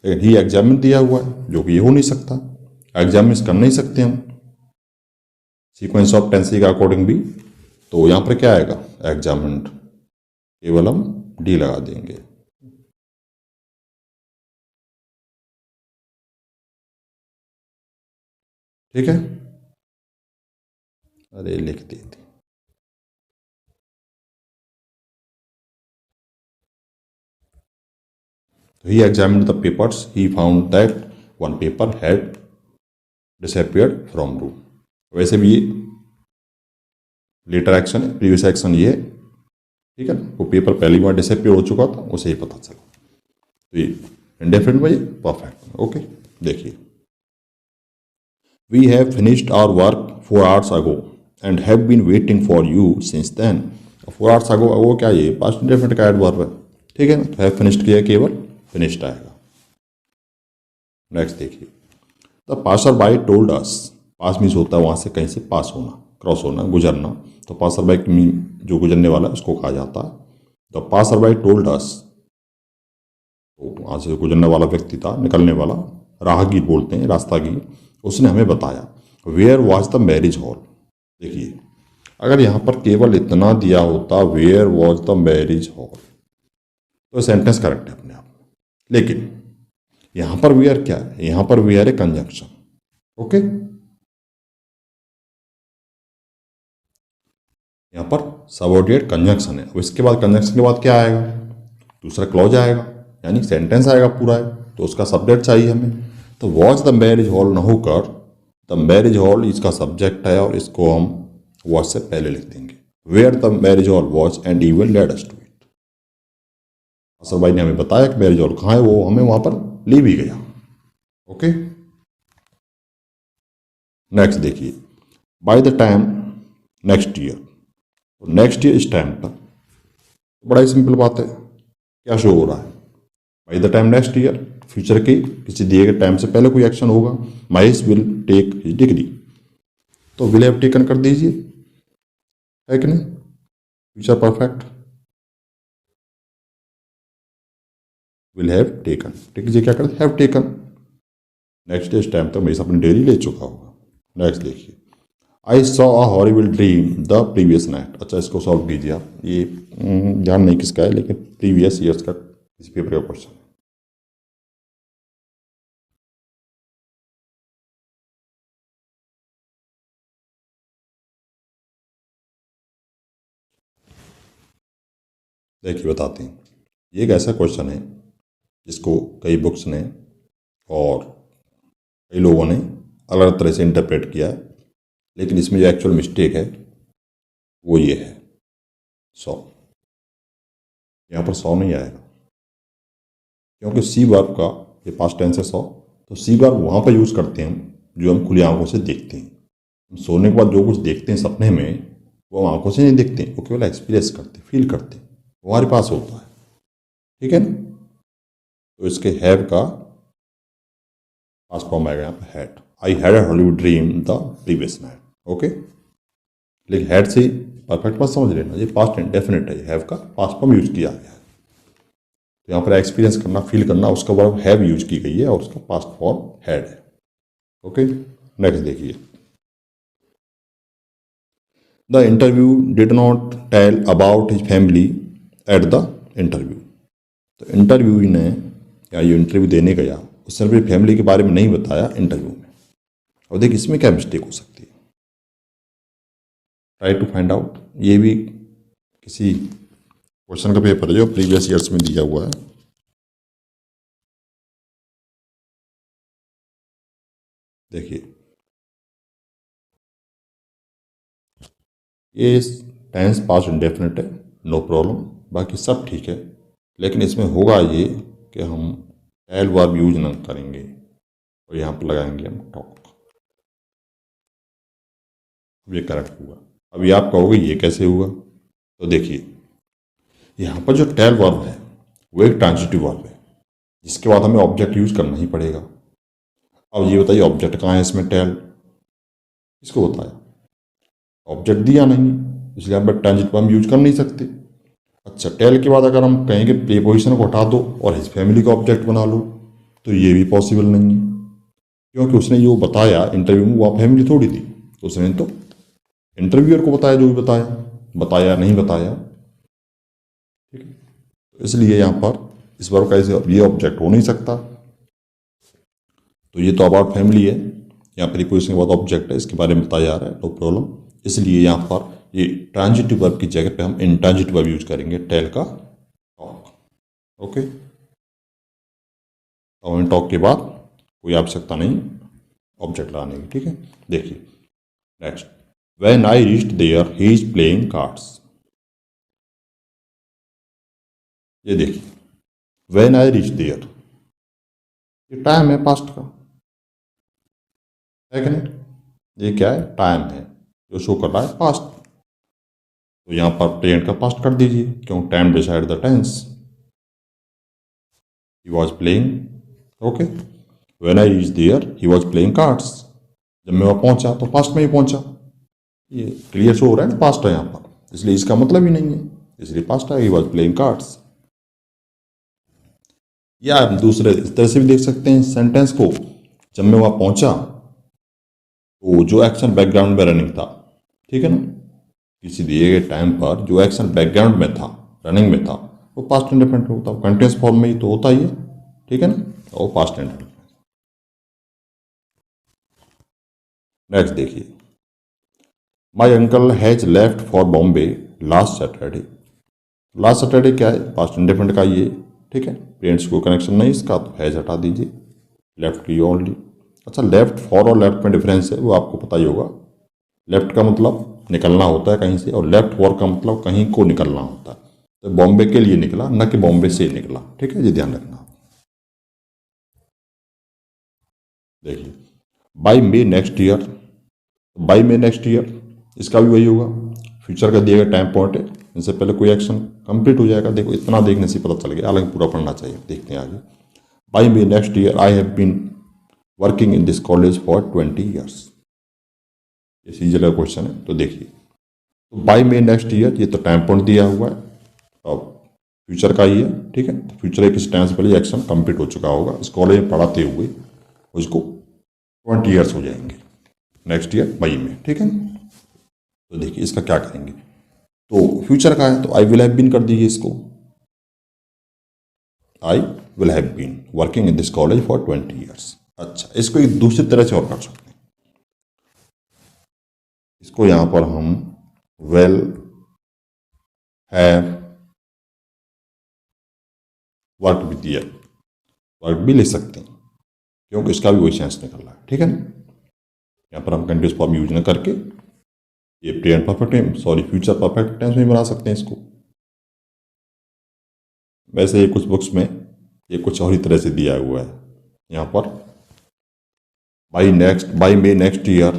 लेकिन ही एग्जामिन दिया हुआ है, जो कि ये हो नहीं सकता, एग्जामिन कर नहीं सकते हम सीक्वेंस ऑफ टेंसी का अकॉर्डिंग भी। तो यहां पर क्या आएगा, एग्जामिन्ड, केवल हम डी लगा देंगे। ठीक है, अरे लिख देते। He examined the papers. He found that one paper had disappeared from room. वैसे भी ये लेटर एक्शन है, प्रीवियस एक्शन ये है, ठीक है ना। वो पेपर पहली बार डिसअपियर हो चुका था, उसे ही पता चला। तो ये इंडेफिनिट में ये परफेक्ट। ओके, देखिए, we have finished our work 4 hours ago and have been waiting for you since then. 4 hours ago, ago क्या ये पास्ट इंडेफिनिट का एडवर्ब है, ठीक है ना। तो हैव फिनिश्ड किया, केवल फिनिश्ड आएगा। नेक्स्ट देखिए, the passer by told us. Pass means होता है वहाँ से कहीं से पास होना, क्रॉस होना, गुजरना। तो पासर बाई जो गुजरने वाला है उसको कहा जाता है। The passer by told us, तो वहाँ से गुजरने वाला व्यक्ति था, निकलने वाला, राहगीर बोलते हैं, रास्तागीर, उसने हमें बताया। Where was the marriage hall. देखिए, अगर यहाँ पर केवल इतना दिया होता where was the marriage hall तो सेंटेंस करेक्ट है अपने आप में, लेकिन यहाँ पर वेयर क्या है, यहाँ पर वेयर है कंजंक्शन। ओके, यहाँ पर सबऑर्डिनेट कंजंक्शन है। अब इसके बाद कंजंक्शन के बाद क्या आएगा, दूसरा क्लॉज आएगा, यानी सेंटेंस आएगा पूरा है, तो उसका सब्जेक्ट चाहिए हमें। तो वॉच द मैरिज हॉल न होकर द मैरिज हॉल इसका सब्जेक्ट है, और इसको हम वॉच से पहले लिख देंगे। Where the marriage hall watch and even led us to it. असर भाई ने हमें बताया कि मैरिज हॉल कहाँ है, वो हमें वहां पर ले भी गया। ओके, नेक्स्ट देखिए, bye the time next year. Next year इस टाइम पर, बड़ा ही सिंपल बात है, क्या शो हो रहा है, bye the time next year, future के किसी दिए गए टाइम से पहले कोई एक्शन होगा। Mahesh will take his degree, तो विल हैव टेकन कर दीजिए, है कि नहीं, future perfect, will have taken, take कीजिए, क्या करते हैव टेकन। नेक्स्ट इस टाइम तक महेश अपनी डिग्री ले चुका होगा। नेक्स्ट देखिए, I saw a horrible dream the previous night. अच्छा, इसको सॉल्व कीजिए आप, ये ध्यान नहीं किसका है, लेकिन प्रीवियस ईयर्स का इस पेपर का क्वेश्चन है। देखिए बताते हैं, ये एक ऐसा क्वेश्चन है जिसको कई बुक्स ने और कई लोगों ने अलग अलग तरह से इंटरप्रेट किया है, लेकिन इसमें जो एक्चुअल मिस्टेक है वो ये है 100। यहाँ पर 100 नहीं आएगा, क्योंकि सी वर्ब का ये पास्ट टेंस है 100। तो सी वर्ब वहाँ पर यूज़ करते हैं हम जो हम खुली आंखों से देखते हैं। हम सोने के बाद जो कुछ देखते हैं सपने में, वो हम आंखों से नहीं देखते हैं, वो केवल एक्सपीरियंस करते, फील करते हैं, वो हमारे पास होता है, ठीक है ना। तो इसके हैव का पास्ट फॉर्म आएगा यहाँ पर had. I had a Hollywood dream the previous night. Okay, लेकिन हैड से परफेक्ट मत समझ लेना, ये पास्ट इंडेफिनिट है, हैव का पास्ट फॉर्म यूज किया गया है। तो यहाँ पर एक्सपीरियंस करना, फील करना, उसका वर्ब हैव यूज की गई है और उसका पास्ट फॉर्म हैड है। ओके, नेक्स्ट देखिए, the interview did not tell about his family at the interview. तो इंटरव्यू ने, या ये इंटरव्यू देने गया, उसने अपनी फैमिली के बारे में नहीं बताया इंटरव्यू में। और देखिए इसमें क्या मिस्टेक हो सकती है, ट्राई टू फाइंड आउट। ये भी किसी क्वेश्चन का पेपर है जो प्रीवियस ईयर्स में दिया हुआ है। देखिए, ये टेंस पास्ट इंडेफिनिट है, नो प्रॉब्लम, बाकी सब ठीक है, लेकिन इसमें होगा ये कि हम टेल वर्ब यूज ना करेंगे और यहाँ पर लगाएंगे हम टॉक। अब ये करेक्ट हुआ। अभी आप कहोगे ये कैसे हुआ, तो देखिए यहाँ पर जो टेल वर्ब है वो एक ट्रांजिटिव वर्ब है, जिसके बाद हमें ऑब्जेक्ट यूज करना ही पड़ेगा। अब ये बताइए ऑब्जेक्ट कहाँ है इसमें, टेल, इसको बताया, ऑब्जेक्ट दिया नहीं, इसलिए हम ट्रांजिट वर्ब यूज कर नहीं सकते। अच्छा, टेल के बाद अगर हम कहेंगे प्रीपोजिशन को हटा दो और हिज फैमिली का ऑब्जेक्ट बना लो, तो ये भी पॉसिबल नहीं है, क्योंकि उसने जो बताया इंटरव्यू में वो फैमिली थोड़ी थी, तो उसने तो इंटरव्यूअर को बताया जो भी बताया, बताया नहीं बताया, ठीक है। तो इसलिए यहाँ पर इस वर्ब का ये ऑब्जेक्ट हो नहीं सकता। तो ये तो अबाउट फैमिली है, यहाँ प्रीपोजिशन के बाद ऑब्जेक्ट है, इसके बारे में बताया जा रहा है, नो प्रॉब्लम। इसलिए यहाँ पर ये ट्रांजिटिव वर्ब की जगह पे हम इंट्रांजिटिव वर्ब यूज करेंगे, टेल का टॉक। ओके, और टॉक के बाद कोई आवश्यकता नहीं ऑब्जेक्ट लगाने की, ठीक है। देखिए next, when I reached there he is playing cards. ये देखिए व्हेन आई रीच देयर, ये टाइम है पास्ट का, है कि नहीं? ये क्या है? टाइम है जो शो कर रहा है पास्ट। तो यहाँ पर प्रेजेंट का पास्ट कर दीजिए, क्यों? Time decide the tense. He was playing, okay. When I reach there he was playing cards, जब मैं वहाँ पहुंचा तो पास्ट में ही पहुंचा। ये क्लियर शो हो रहा है ना, पास्ट है यहाँ पर, इसलिए इसका मतलब ही नहीं है, इसलिए पास्ट है, ही वॉज प्लेइंग कार्ड्स। या आप दूसरे इस तरह से भी देख सकते हैं सेंटेंस को, जब मैं वहाँ पहुंचा तो जो एक्शन बैकग्राउंड में रनिंग था, ठीक है ना, किसी दिए गए टाइम पर जो एक्शन बैकग्राउंड में था, रनिंग में था, वो पास्ट इंडेफिनिट होता है, कंटिन्यूस फॉर्म में ही तो होता ही है, ठीक है ना, और पास्ट इंडेफिनिट। नेक्स्ट देखिए, my uncle has left for Bombay last Saturday. Last Saturday क्या है? पास्ट इंडेफिनिट का ये, ठीक है, पेरेंट्स को कनेक्शन नहीं इसका, तो हैज हटा दीजिए, लेफ्ट की ओनली। अच्छा, लेफ्ट फॉर और लेफ्ट में डिफरेंस है, वो आपको पता ही होगा। लेफ्ट का मतलब निकलना होता है कहीं से, और लेफ्ट फॉर का मतलब कहीं को निकलना होता है। तो बॉम्बे के लिए निकला, न कि बॉम्बे से निकला, ठीक है, ये ध्यान रखना। देखिए, by May next year, by May next year, इसका भी वही होगा, फ्यूचर का दिया गया टाइम पॉइंट है, इनसे पहले कोई एक्शन कंप्लीट हो जाएगा। देखो इतना देखने से पता चल गया, हालांकि पूरा पढ़ना चाहिए। देखते हैं आगे, by May next year I have been working in this college for 20 years. ये सीजल का क्वेश्चन है, तो देखिए, तो बाई मे नेक्स्ट ईयर, ये तो टाइम पॉइंट दिया हुआ है, अब फ्यूचर का ही है, ठीक है। तो फ्यूचर एक टाइम से पहले एक्शन कंप्लीट हो चुका होगा, इस कॉलेज में पढ़ाते हुए उसको 20 ईयर्स हो जाएंगे नेक्स्ट ईयर मई में, ठीक है। तो देखिए इसका क्या करेंगे, तो फ्यूचर का है तो आई विल हैव बीन कर दीजिए इसको, I will have been working in this college for 20 years. अच्छा, इसको एक दूसरी तरह से और कर सकते हैं, इसको यहां पर हम वेल हैव वर्क भी दिया, वर्क भी लिख सकते हैं, क्योंकि इसका भी वही सेंस निकल रहा है, ठीक है ना। यहाँ पर हम कंटिन्यूस फॉर्म यूज न करके ये प्रेजेंट परफेक्ट में, सॉरी फ्यूचर परफेक्ट टेंस में बना सकते हैं इसको। वैसे ये कुछ बुक्स में ये कुछ और ही तरह से दिया हुआ है, यहाँ पर by May next year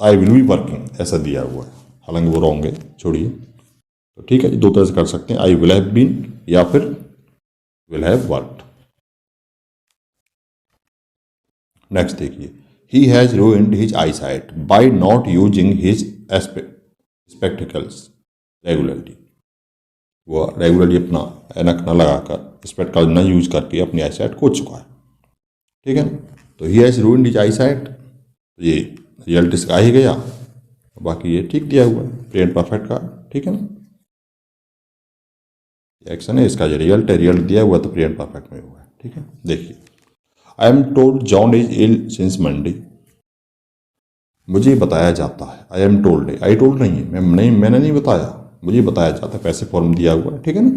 I will be working ऐसा दिया हुआ है, हालांकि वो रॉन्ग है, छोड़िए। तो ठीक है, दो तरह से कर सकते हैं, आई विल हैव बीन या फिर विल हैव वर्कड। नेक्स्ट देखिए, he has ruined his I site by not using his spectacles regularly. वो रेगुलरली अपना ऐनक न लगाकर, स्पेक्टिकल न यूज करके अपनी आई साइट खो चुका है, ठीक है ना। तो he has ruined his I site, तो ये रिजल्ट इसका आ ही गया, बाकी ये ठीक दिया हुआ है प्रेजेंट परफेक्ट का, ठीक है ना। एक्शन है, इसका जो रिजल्ट है, रिजल्ट दिया हुआ तो प्रेजेंट परफेक्ट में हुआ है, ठीक है। देखिए, I am told John is ill since Monday. मुझे बताया जाता है, आई एम टोल्ड है, आई टोल्ड नहीं है, मैंने नहीं बताया, मुझे बताया जाता है, पैसे फॉर्म दिया हुआ है, ठीक है ना।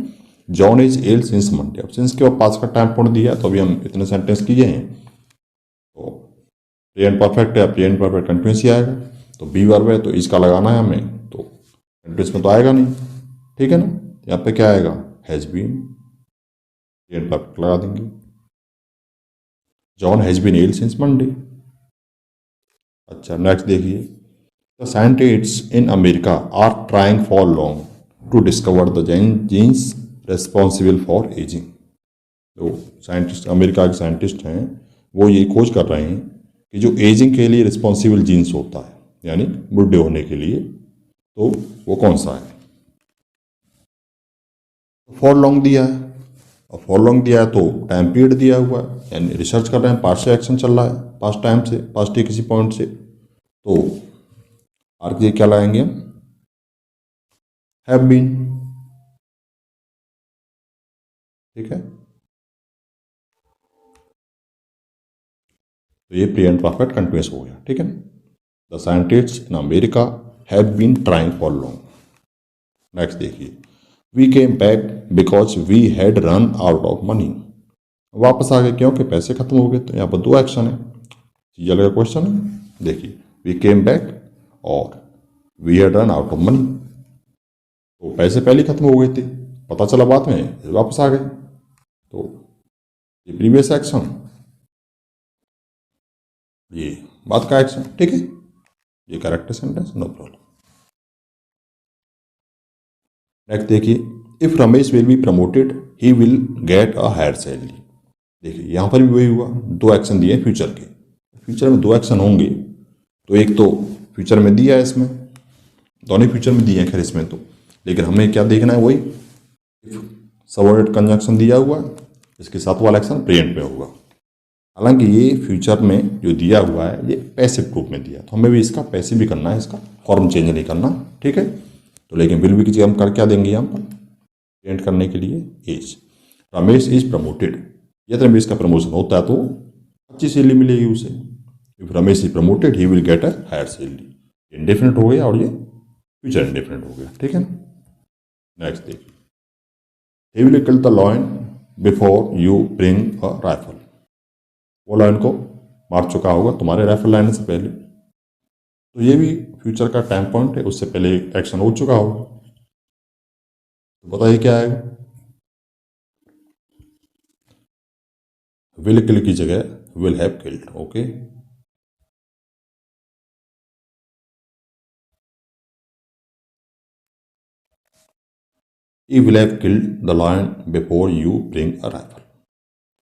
John is ill since Monday, अब सिंस के बाद पास का टाइम पॉइंट दिया है, तो अभी हम इतने सेंटेंस किए हैं, तो प्रेजेंट परफेक्ट है, प्रेजेंट परफेक्ट कंटिन्यूस ही आएगा, तो बी वर्ब है तो इसका लगाना है हमें, तो कंटिन्यूस में तो आएगा नहीं, ठीक है ना। यहाँ पे क्या आएगा? हैज बीन, प्रेजेंट परफेक्ट लगा देंगे, John has been ill since Monday. अच्छा, नेक्स्ट देखिए, the scientists in America are trying for long to discover the genes responsible for ageing. तो साइंटिस्ट, अमेरिका के साइंटिस्ट हैं, वो ये खोज कर रहे हैं कि जो एजिंग के लिए रिस्पॉन्सिबल जीन्स होता है, यानी बुढ़े होने के लिए, तो वो कौन सा है। फॉर लॉन्ग दिया है, और फॉर लॉन्ग दिया है तो टाइम पीरियड दिया हुआ है, यानी रिसर्च कर रहे हैं, पास्ट से एक्शन चल रहा है, पास्ट टाइम से, पास्ट के किसी पॉइंट से, तो आर के क्या लाएंगे हम? हैव बीन, ठीक है। तो ये प्रेजेंट परफेक्ट कंटिन्यूअस हो गया, ठीक है। The scientists in America have been trying for long. Next देखिए, we came back because we had run out of money. वापस आ गए क्योंकि पैसे खत्म हो गए। तो यहाँ पर दो एक्शन है, ये अलग क्वेश्चन है। देखिए, वी केम बैक और we had run out of money, तो पैसे पहले ही खत्म हो गए थे, पता चला बाद में, वापस आ गए। तो ये प्रीवियस एक्शन, ये बाद का एक्शन, ठीक है। ये correct sentence, no problem. Next देखिए, if Ramesh will be promoted he will get a higher salary. देखिए यहाँ पर भी वही हुआ, दो एक्शन दिए फ्यूचर के। फ्यूचर में दो एक्शन होंगे, तो एक तो फ्यूचर में दिया है, इसमें दोनों फ्यूचर में दिए हैं खैर इसमें तो, लेकिन हमें क्या देखना है, वही सबऑर्डिनेट कंजंक्शन दिया हुआ, इसके साथ वाला एक्शन प्रेजेंट में होगा। हालांकि ये फ्यूचर में जो दिया हुआ है ये पैसिव रूप में दिया, तो हमें भी इसका पैसिव भी करना है, इसका फॉर्म चेंज नहीं करना, ठीक है। तो लेकिन विल बी की जगह हम कर क्या देंगे यहाँ पर प्रिंट करने के लिए, इज। रमेश इज प्रमोटेड, यदि रमेश का प्रमोशन होता है तो अच्छी सैलरी मिलेगी उसे। If Ramesh is promoted he will get a higher salary. Indefinite हो गया और ये फ्यूचर इंडेफिनिट हो गया, ठीक है। नेक्स्ट देखिए, he will kill the lion before you bring a rifle. वो लायन को मार चुका होगा तुम्हारे राइफल लाने से पहले। तो ये भी फ्यूचर का टाइम पॉइंट है, उससे पहले एक्शन हो चुका होगा। तो बताइए क्या आएगा, विल किल की जगह will have killed, okay. He will have killed the lion before you bring a rifle,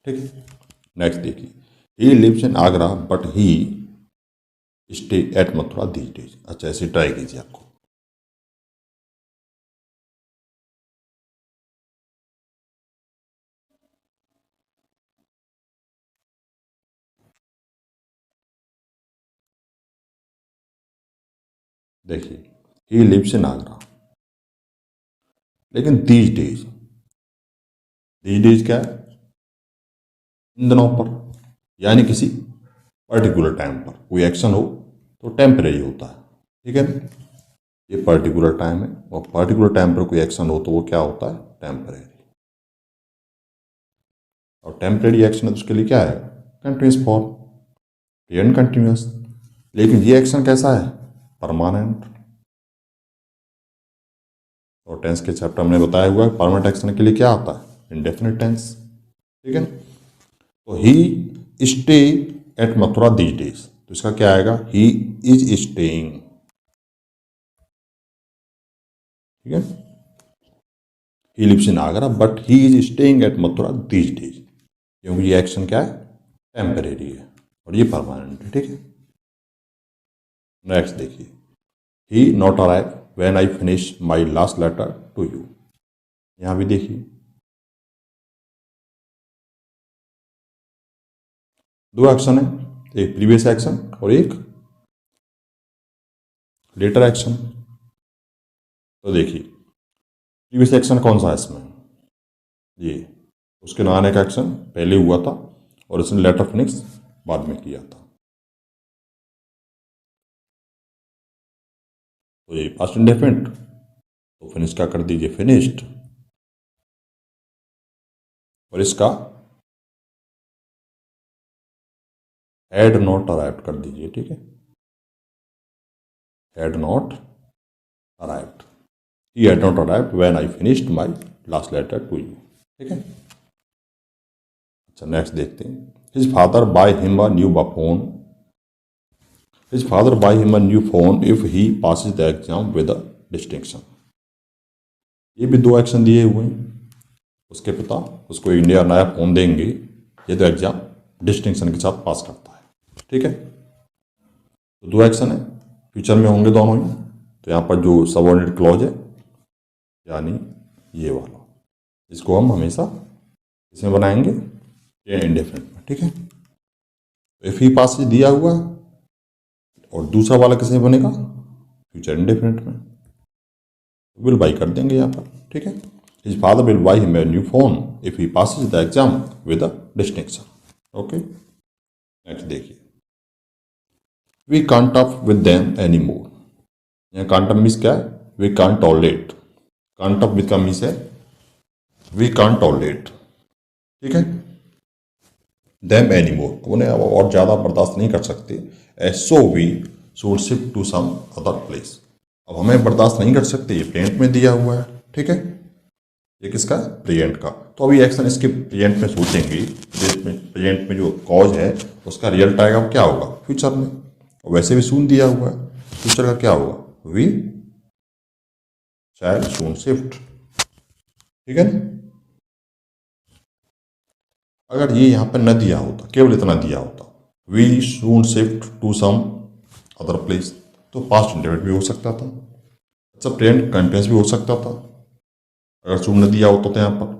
ठीक है। नेक्स्ट देखिए, he lives in Agra but he stay at Mathura these days. अच्छा, ऐसे ट्राई कीजिए आपको। देखिए, ही लिव्स इन आगरा, लेकिन दीज डेज क्या है, इन दिनों पर, यानी किसी पर्टिकुलर टाइम पर कोई एक्शन हो तो टेम्परेरी होता है, ठीक है ना। ये पर्टिकुलर टाइम है, और पर्टिकुलर टाइम पर कोई एक्शन हो तो वो क्या होता है, टेम्परेरी। और टेम्परेरी एक्शन है तो उसके लिए क्या है, कंटिन्यूस फॉर्म, प्रेजेंट कंटिन्यूस। लेकिन ये एक्शन कैसा है, परमानेंट। और टेंस के चैप्टर में बताया हुआ है परमानेंट एक्शन के लिए क्या होता है, इंडेफिनिट टेंस, ठीक है। तो he stay at Mathura these days, तो इसका क्या आएगा, ही इज स्टेइंग, ठीक है। He lives in Agra but he is staying at Mathura these days, क्योंकि ये एक्शन क्या है, टेम्परेरी है और ये परमानेंट है, ठीक है। नेक्स्ट देखिए, he not arrive when I finish my last letter to you. यहां भी देखिए दो एक्शन है, एक प्रीवियस एक्शन और एक लेटर एक्शन। तो देखिए प्रीवियस एक्शन कौन सा है इसमें, ये उसके नहाने का एक्शन पहले हुआ था और उसने लेटर फिनिक्स बाद में किया था। तो ये पास्ट इंडेफिनिट, तो फिनिश का कर दीजिए फिनिश्ड, और इसका हैड नॉट अराइव्ड कर दीजिए, ठीक है। Had not arrived, he had not arrived when I finished my last letter to you, ठीक है। अच्छा, नेक्स्ट देखते हैं, his father buy him a new phone. His father buy him a new phone if he passes the exam with a distinction. ये भी दो action दिए हुए हैं, उसके पिता उसको इंडिया नया फोन देंगे ये तो एग्जाम डिस्टिंक्शन के साथ पास करता है, ठीक है। तो दो एक्शन है, फ्यूचर में होंगे दोनों ही। तो यहाँ पर जो सबऑर्डिनेट क्लॉज है यानी ये वाला, इसको हम हमेशा इसमें बनाएंगे ये इंडेफिनिट में, ठीक है। इफ ही पास दिया हुआ और दूसरा वाला किसमें बनेगा, फ्यूचर इंडेफिनिट में, विल बाई कर देंगे यहाँ पर, ठीक है। His father will buy him a new phone if he passes the exam with a distinction, okay. Next देखिए, we can't up with them any more. यहाँ कांट अप मीन्स क्या है, we can't tolerate. Can't up with का means है we can't tolerate, ठीक है, them any मोर, उन्हें अब और ज़्यादा बर्दाश्त नहीं कर सकते। So we should shift to some other place. अब हमें बर्दाश्त नहीं कर सकते, ये प्रेजेंट में दिया हुआ है, ठीक है, ये किसका, प्रेजेंट का। तो अभी एक्शन इसके प्रेजेंट में सोचेंगे, प्रेजेंट में जो कॉज है उसका रिजल्ट आएगा क्या होगा फ्यूचर में, और वैसे भी सून दिया हुआ है, फ्यूचर का क्या होगा, वी शैल सून शिफ्ट, ठीक है ना। अगर ये यहाँ पर न दिया होता, केवल इतना दिया होता, we soon shift to some other place, तो पास्ट इंडेफिनिट भी हो सकता था, अच्छा प्रेजेंट कंटिन्यूअस भी हो सकता था। अगर सून न दिया होता तो यहाँ पर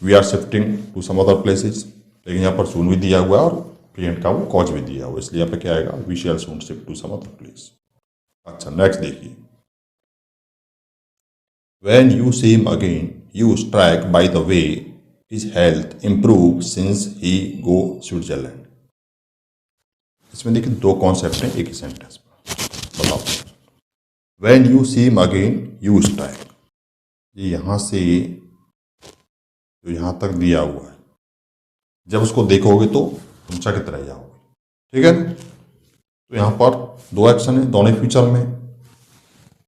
we are shifting to some other places, लेकिन यहाँ पर सून भी दिया हुआ है और प्रेजेंट का वो कॉज भी दिया हुआ, इसलिए यहाँ पे क्या आएगा, we shall soon shift to some other place. अच्छा नेक्स्ट देखिए, when you see him again you strike by the way his health improve since he go Switzerland. इसमें देखिए दो कॉन्सेप्ट हैं एक ही सेंटेंस में, बताओ। When you see him again you strike, ये यहाँ से जो यहाँ तक दिया हुआ है, जब उसको देखोगे तो तुम चकित रह जाओगे, ठीक है। तो यहाँ पर दो एक्शन है, दोनों फ्यूचर में,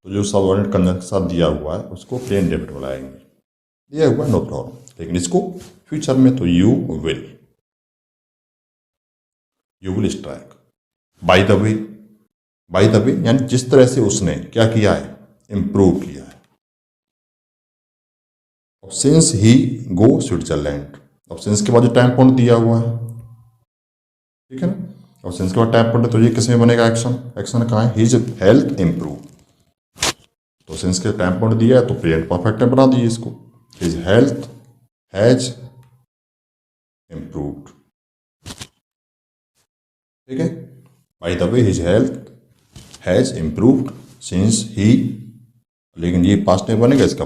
तो जो सबऑर्डिनेट कंजंक्शन के साथ दिया हुआ है उसको प्लेन इंडेफिनिट बुलाएंगे, दिया हुआ है नो प्रॉब्लम, लेकिन इसको फ्यूचर में तो you will strike. By the way, bye the वे यानी जिस तरह से उसने क्या किया है, इंप्रूव किया है। अब सिंस ही गो स्विट्जरलैंड, अब सिंस के बाद जो टाइम पॉइंट दिया हुआ है, ठीक है ना, और सिंस के बाद टाइम पॉइंट, तो ये किस में बनेगा, एक्शन, एक्शन कहाँ है, हिज हेल्थ इम्प्रूव, तो सिंस के टाइम पॉइंट दिया है तो प्रेजेंट परफेक्ट में बना दिए इसको, हिज हेल्थ हैज इम्प्रूव्ड, ठीक है। Bye the way his health has improved since he, लेकिन ये पास्ट में बनेगा, इसका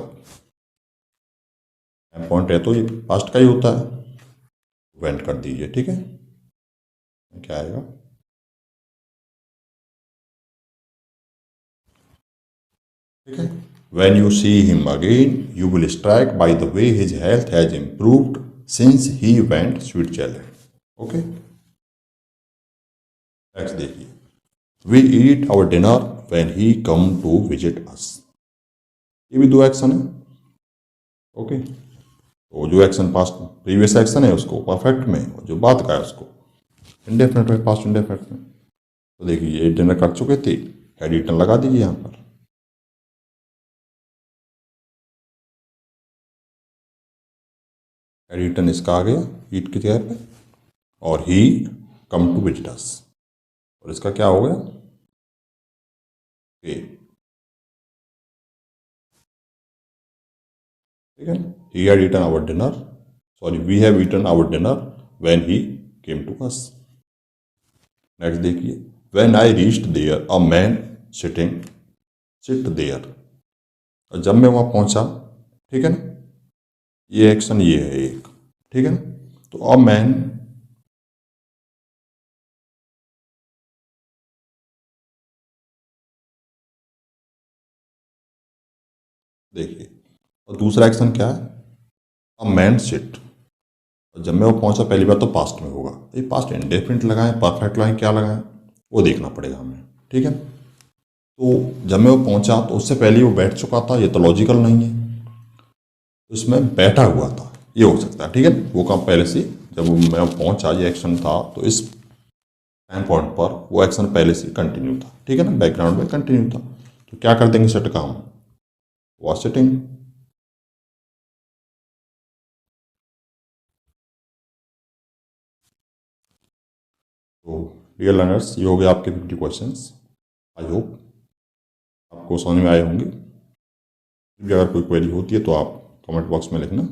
टाइम पॉइंट है तो ये पास्ट का ही होता है, वेंट कर दीजिए, ठीक है, क्या आएगा, ठीक है। When you see him again, you will strike by the way his health has improved since he went Switzerland. Okay. Next देखिए, we eat our dinner when he come to visit us. ये भी दो action है, okay. तो जो action past previous action है उसको perfect में, और जो बात का है उसको इंडेफिनिट में, पास्ट इंडेफिनिट में। तो देखिए ये डिनर कर चुके थे, हैड ईटन लगा दीजिए यहाँ पर, रिटर्न इसका आ गया ईट की जगह पे, और ही कम टू विजिट अस, और इसका क्या हो गया, ए, ठीक है। He had eaten our dinner, sorry we have eaten our dinner when he came to us. Next देखिए, when I reached there a man sit there, और जब मैं वहां पहुंचा, ठीक है ना, ये एक्शन ये है एक, ठीक है ना, तो अ मैन, देखिए, और दूसरा एक्शन क्या है, अ मैन सिट, और जब मैं वो पहुंचा पहली बार तो पास्ट में होगा, ये पास्ट इंडेफिनिट लगाएं, परफेक्ट लगाएं, क्या लगाएं वो देखना पड़ेगा हमें, ठीक है। तो जब मैं वो पहुंचा तो उससे पहले वो बैठ चुका था, ये तो लॉजिकल नहीं है, उसमें बैठा हुआ था, ये हो सकता है, ठीक है, वो काम पहले से, जब मैं पहुंचा ये एक्शन था तो इस टाइम पॉइंट पर वो एक्शन पहले से कंटिन्यू था, ठीक है ना, बैकग्राउंड में कंटिन्यू था, तो क्या कर देंगे सेट का हम, वॉज सिटिंग। तो डियर लर्नर्स, ये हो गया आपके 50 क्वेश्चंस। आई होप आपको समझ में आए होंगे। अगर कोई क्वेरी होती है तो आप कमेंट बॉक्स में लिखना।